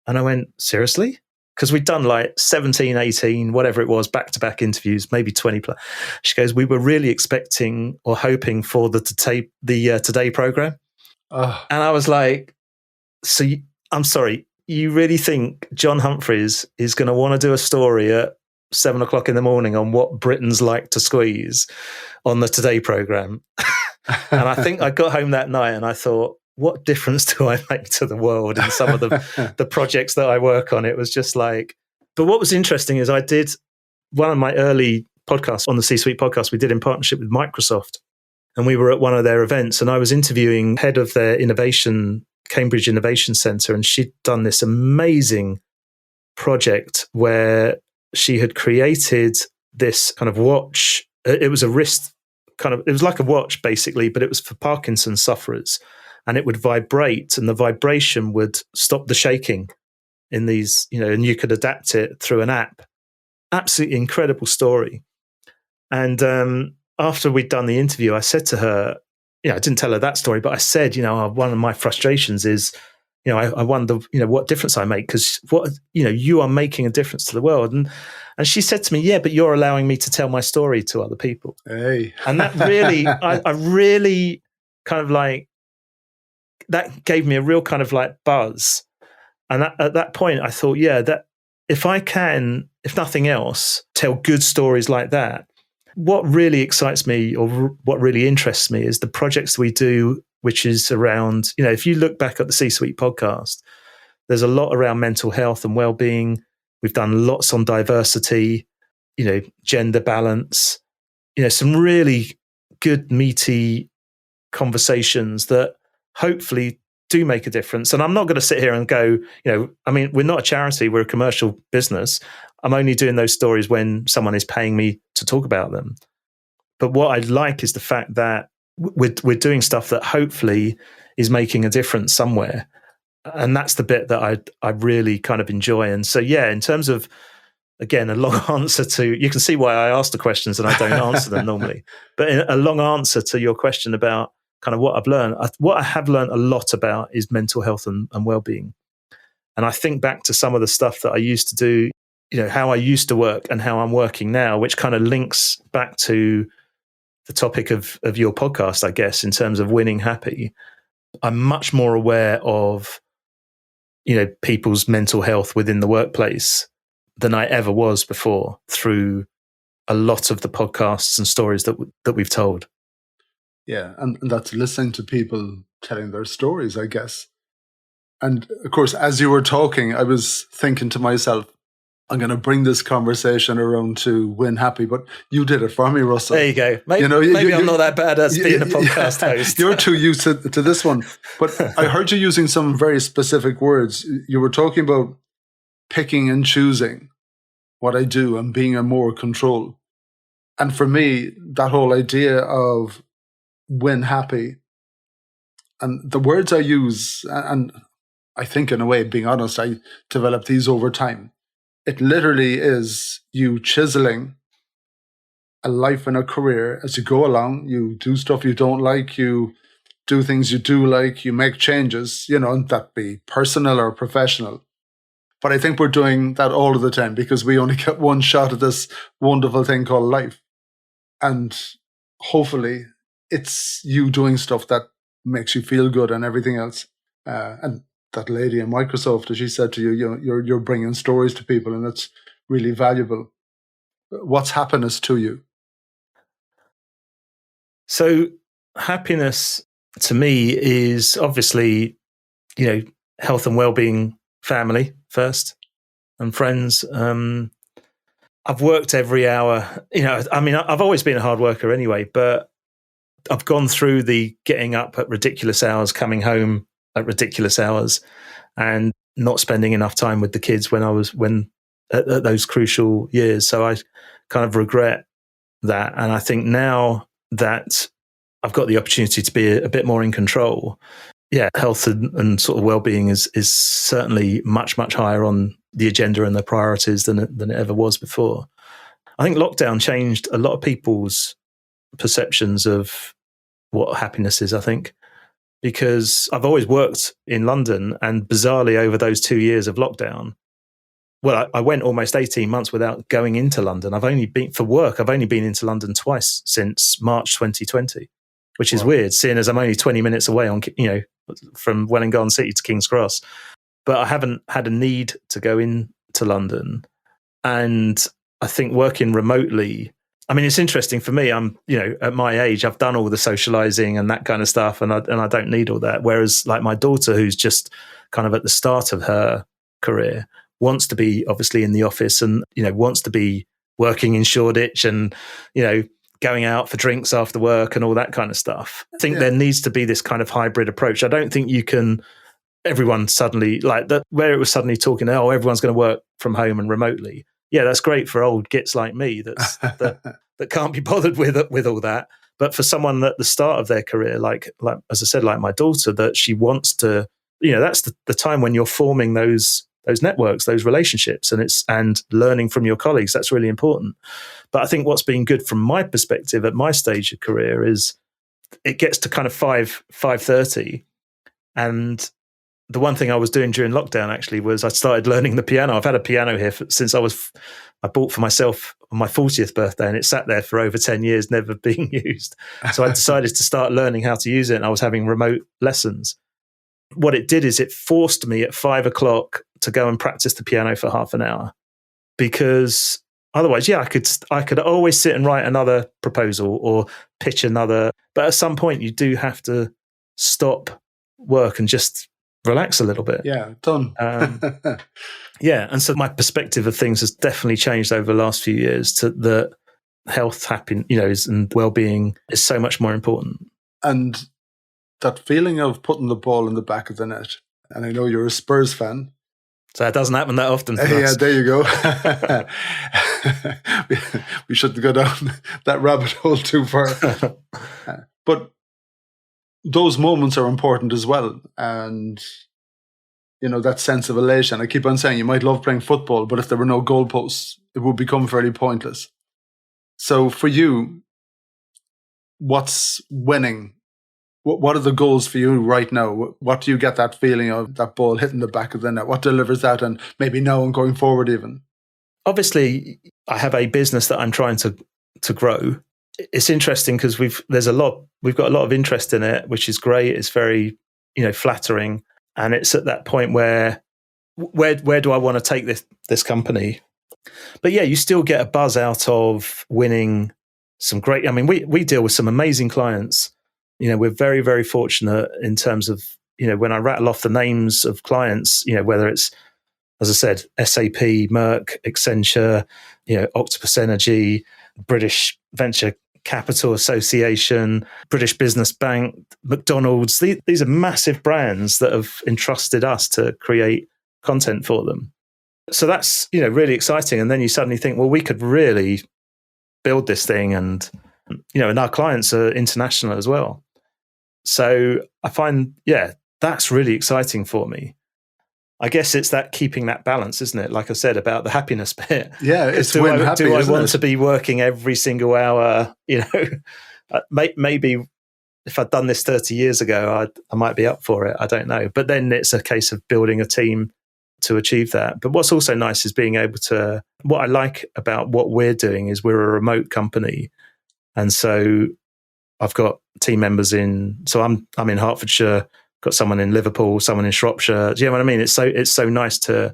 And I went, seriously? Because we'd done like 17, 18, whatever it was, back-to-back interviews, maybe 20 plus. She goes, we were really expecting or hoping for the Today program. And I was like, I'm sorry, you really think John Humphreys is going to want to do a story at 7:00 in the morning on what Britons like to squeeze on the Today programme. And I think I got home that night and I thought, what difference do I make to the world in some of the projects that I work on? It was just like, but what was interesting is I did one of my early podcasts on the C-Suite podcast we did in partnership with Microsoft. And we were at one of their events and I was interviewing head of their Cambridge Innovation Centre. And she'd done this amazing project where she had created this kind of watch. It was a wrist it was like a watch basically, but it was for Parkinson's sufferers. And it would vibrate and the vibration would stop the shaking in these, and you could adapt it through an app. Absolutely incredible story. And after we'd done the interview, I said to her, I didn't tell her that story, but I said, one of my frustrations is, I wonder, what difference I make because you are making a difference to the world. And she said to me, yeah, but you're allowing me to tell my story to other people. Hey. And that really, I really kind of like, that gave me a real kind of like buzz. And at that point, I thought, yeah, that if I can, if nothing else, tell good stories like that, what really excites me or what really interests me is the projects we do, which is around, if you look back at the C-Suite podcast, there's a lot around mental health and well-being. We've done lots on diversity, gender balance, some really good, meaty conversations that hopefully do make a difference. And I'm not going to sit here and go, we're not a charity, we're a commercial business. I'm only doing those stories when someone is paying me to talk about them. But what I like is the fact that we're doing stuff that hopefully is making a difference somewhere. And that's the bit that I really kind of enjoy. And so, yeah, in terms of, again, a long answer to, you can see why I ask the questions and I don't answer them normally, but a long answer to your question about kind of what I've learned. What I have learned a lot about is mental health and well-being. And I think back to some of the stuff that I used to do, how I used to work and how I'm working now, which kind of links back to the topic of your podcast, I guess, in terms of winning happy. I'm much more aware of, people's mental health within the workplace than I ever was before through a lot of the podcasts and stories that we've told. Yeah, and that's listening to people telling their stories, I guess. And of course, as you were talking, I was thinking to myself, I'm going to bring this conversation around to Win Happy, but you did it for me, Russell. There you go. Maybe I'm not that bad at being a podcast host. You're too used to this one. But I heard you using some very specific words. You were talking about picking and choosing what I do and being in more control. And for me, that whole idea of Win Happy and the words I use, and I think in a way, being honest, I developed these over time. It literally is you chiseling a life and a career as you go along. You do stuff you don't like, you do things you do like, you make changes, and that be personal or professional. But I think we're doing that all of the time because we only get one shot at this wonderful thing called life. And hopefully it's you doing stuff that makes you feel good and everything else. And that lady in Microsoft, as she said to you, you're bringing stories to people, and that's really valuable. What's happiness to you? So happiness to me is obviously, health and well-being, family first, and friends. I've worked every hour. I've always been a hard worker anyway, but I've gone through the getting up at ridiculous hours, coming home at ridiculous hours, and not spending enough time with the kids at those crucial years. So I kind of regret that. And I think now that I've got the opportunity to be a bit more in control, health and sort of well-being is certainly much, much higher on the agenda and the priorities than it ever was before. I think lockdown changed a lot of people's perceptions of what happiness is, I think. Because I've always worked in London, and bizarrely over those 2 years of lockdown, I went almost 18 months without going into London. I've only been into London twice since March 2020, which is weird, seeing as I'm only 20 minutes away from Welwyn Garden City to King's Cross. But I haven't had a need to go into London. And I think working remotely, I mean, it's interesting for me. I'm, at my age, I've done all the socializing and that kind of stuff, and I don't need all that. Whereas, like my daughter, who's just kind of at the start of her career, wants to be obviously in the office, and wants to be working in Shoreditch, and going out for drinks after work and all that kind of stuff. I think there needs to be this kind of hybrid approach. I don't think you can. Everyone suddenly like that, where it was suddenly talking, oh, everyone's going to work from home and remotely. Yeah, that's great for old gits like me that can't be bothered with all that. But for someone at the start of their career, like as I said, like my daughter, that she wants to, that's the time when you're forming those networks, those relationships, and learning from your colleagues. That's really important. But I think what's been good from my perspective at my stage of career is it gets to kind of 5:30, and the one thing I was doing during lockdown actually was I started learning the piano. I've had a piano here since I bought for myself on my 40th birthday, and it sat there for over 10 years, never being used. So I decided to start learning how to use it, and I was having remote lessons. What it did is it forced me at 5 o'clock to go and practice the piano for half an hour, because otherwise, I could always sit and write another proposal or pitch another. But at some point, you do have to stop work and just relax a little bit. Yeah, done. Yeah, and so my perspective of things has definitely changed over the last few years to the health, happiness, and well-being is so much more important. And that feeling of putting the ball in the back of the net, and I know you're a Spurs fan. So it doesn't happen that often. Yeah, there you go. we shouldn't go down that rabbit hole too far. But those moments are important as well. And, that sense of elation. I keep on saying you might love playing football, but if there were no goalposts, it would become fairly pointless. So for you, what's winning? What are the goals for you right now? What do you get that feeling of, that ball hitting the back of the net? What delivers that, and maybe now and going forward even? Obviously, I have a business that I'm trying to grow. It's interesting because we've got a lot of interest in it, which is great. It's very, flattering. And it's at that point where do I want to take this company? But yeah, you still get a buzz out of winning some great, we deal with some amazing clients. We're very, very fortunate in terms of, when I rattle off the names of clients, whether it's, as I said, SAP, Merck, Accenture, Octopus Energy, British Venture Capital Association, British Business Bank, McDonald's. These are massive brands that have entrusted us to create content for them. So that's, really exciting. And then you suddenly think, well, we could really build this thing, and, and our clients are international as well. So I find, that's really exciting for me. I guess it's that keeping that balance, isn't it? Like I said about the happiness bit. Yeah, it's do I want it? to be working every single hour? Maybe if I'd done this 30 years ago, I might be up for it. I don't know. But then it's a case of building a team to achieve that. But what's also nice is being able to. What I like about what we're doing is we're a remote company, and so I've got team members in. So I'm in Hertfordshire. Got someone in Liverpool, someone in Shropshire. Do you know what I mean? It's so nice to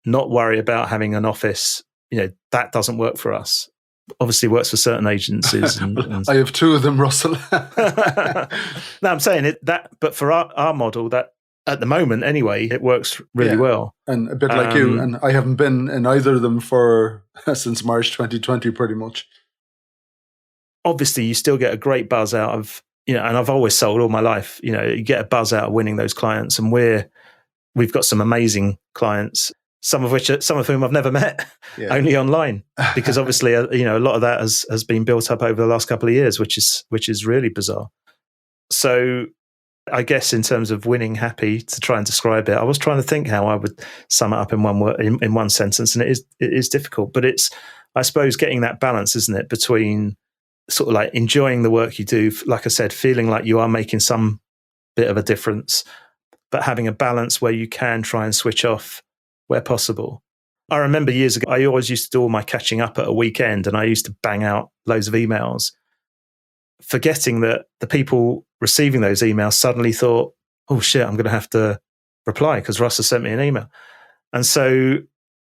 not worry about having an office. That doesn't work for us. Obviously works for certain agencies. And I have two of them, Russell. No, I'm saying but for our model, that at the moment anyway, it works really well. And a bit like you, and I haven't been in either of them since March 2020, pretty much. Obviously, you still get a great buzz out of, and I've always sold all my life. You get a buzz out of winning those clients, and we've got some amazing clients. Some of whom I've never met, only online, because obviously, a lot of that has been built up over the last couple of years, which is really bizarre. So, I guess in terms of winning happy, to try and describe it, I was trying to think how I would sum it up in one word, in one sentence, and it is difficult. But it's, I suppose, getting that balance, isn't it, between sort of like enjoying the work you do, like I said, feeling like you are making some bit of a difference, but having a balance where you can try and switch off where possible. I remember years ago, I always used to do all my catching up at a weekend, and I used to bang out loads of emails, forgetting that the people receiving those emails suddenly thought, oh shit, I'm going to have to reply because Russ has sent me an email. And so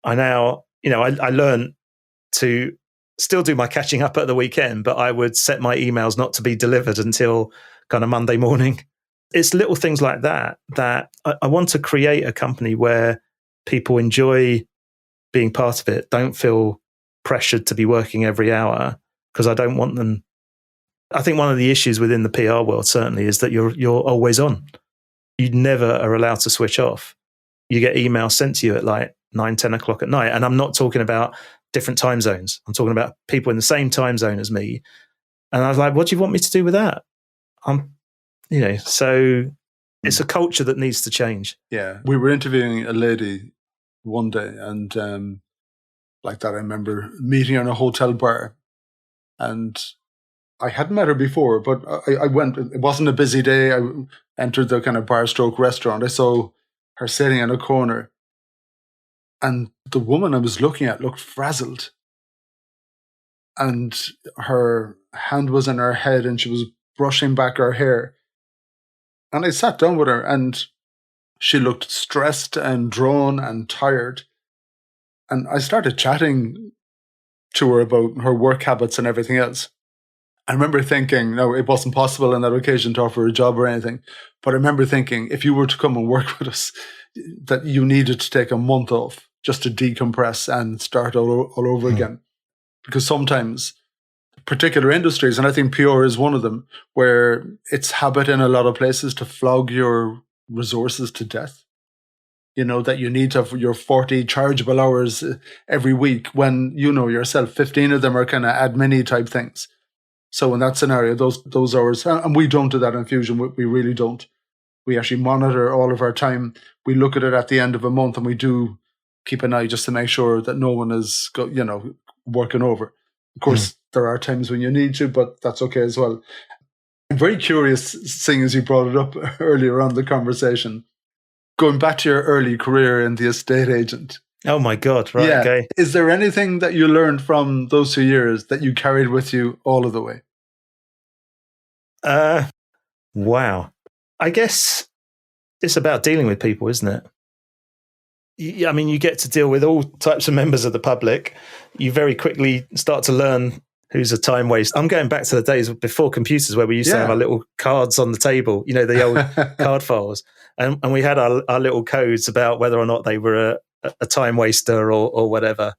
I now, I learned to still do my catching up at the weekend, but I would set my emails not to be delivered until kind of Monday morning. It's little things like that I want to create a company where people enjoy being part of it, don't feel pressured to be working every hour, because I don't want them. I think one of the issues within the PR world certainly is that you're always on. You never are allowed to switch off. You get emails sent to you at like 9, 10 o'clock at night. And I'm not talking about different time zones. I'm talking about people in the same time zone as me. And I was like, what do you want me to do with that? So it's a culture that needs to change. Yeah. We were interviewing a lady one day, and like that, I remember meeting her in a hotel bar, and I hadn't met her before, but I went. It wasn't a busy day. I entered the kind of bar stroke restaurant. I saw her sitting in a corner, and the woman I was looking at looked frazzled, and her hand was in her head, and she was brushing back her hair. And I sat down with her, and she looked stressed and drawn and tired. And I started chatting to her about her work habits and everything else. I remember thinking, no, it wasn't possible on that occasion to offer a job or anything. But I remember thinking, if you were to come and work with us, that you needed to take a month off just to decompress and start all over again. Because sometimes particular industries, and I think PR is one of them, where it's habit in a lot of places to flog your resources to death. You know, that you need to have your 40 chargeable hours every week, when you know yourself, 15 of them are kind of admin type things. So in that scenario, those hours, and we don't do that in Fusion, we really don't. We actually monitor all of our time. We look at it at the end of a month, and we do keep an eye just to make sure that no one is, working over. Of course, there are times when you need to, but that's okay as well. I'm very curious, seeing as you brought it up earlier on the conversation, going back to your early career in the estate agent. Oh my God, right, okay. Is there anything that you learned from those 2 years that you carried with you all of the way? Wow. I guess it's about dealing with people, isn't it? You get to deal with all types of members of the public. You very quickly start to learn who's a time waste. I'm going back to the days before computers, where we used to have our little cards on the table, the old card files. And we had our little codes about whether or not they were a time waster or whatever.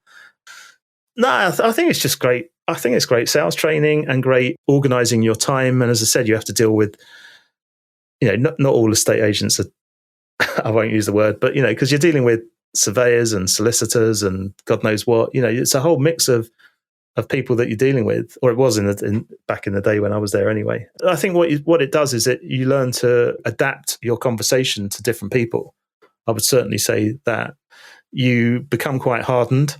No, I think it's just great. I think it's great sales training and great organizing your time. And as I said, you have to deal with, not all estate agents are, I won't use the word, but, because you're dealing with surveyors and solicitors and God knows what, it's a whole mix of people that you're dealing with, or it was back in the day when I was there anyway. I think what it does is that you learn to adapt your conversation to different people. I would certainly say that you become quite hardened.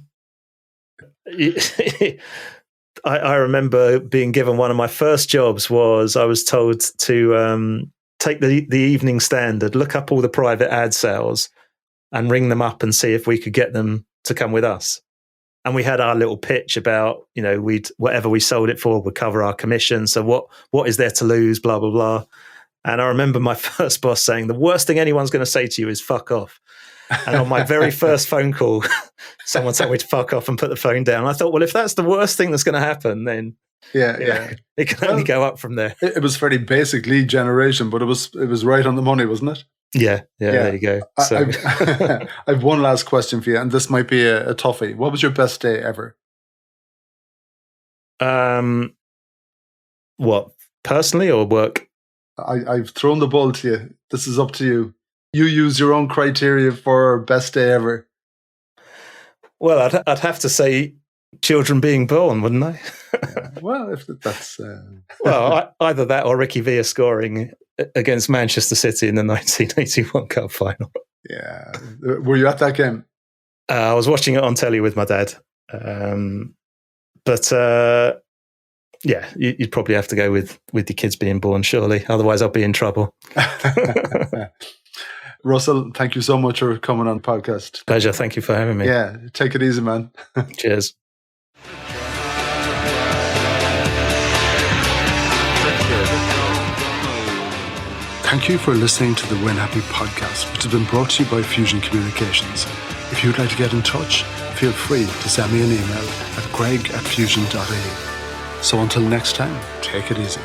I remember being given one of my first jobs was I was told to take the Evening Standard, look up all the private ad sales and ring them up and see if we could get them to come with us. And we had our little pitch about, whatever we sold it for would cover our commission. So what is there to lose, blah, blah, blah. And I remember my first boss saying, the worst thing anyone's going to say to you is fuck off. And on my very first phone call, someone told me to fuck off and put the phone down. I thought, well, if that's the worst thing that's going to happen, then it can only go up from there. It was fairly basic lead generation, but it was right on the money, wasn't it? Yeah, there you go. So. I have one last question for you, and this might be a toughie. What was your best day ever? What, personally or work? I've thrown the ball to you. This is up to you. You use your own criteria for best day ever. Well, I'd have to say children being born, wouldn't I? Well, if that's... Well, either that or Ricky Villa scoring against Manchester City in the 1981 Cup final. Yeah. Were you at that game? I was watching it on telly with my dad. You'd probably have to go with your kids being born, surely. Otherwise, I'll be in trouble. Russell, thank you so much for coming on the podcast. Pleasure. Thank you for having me. Yeah, take it easy, man. Cheers. Thank you for listening to the Win Happy podcast, which has been brought to you by Fusion Communications. If you'd like to get in touch, feel free to send me an email at greg@fusion.ie. So until next time, take it easy.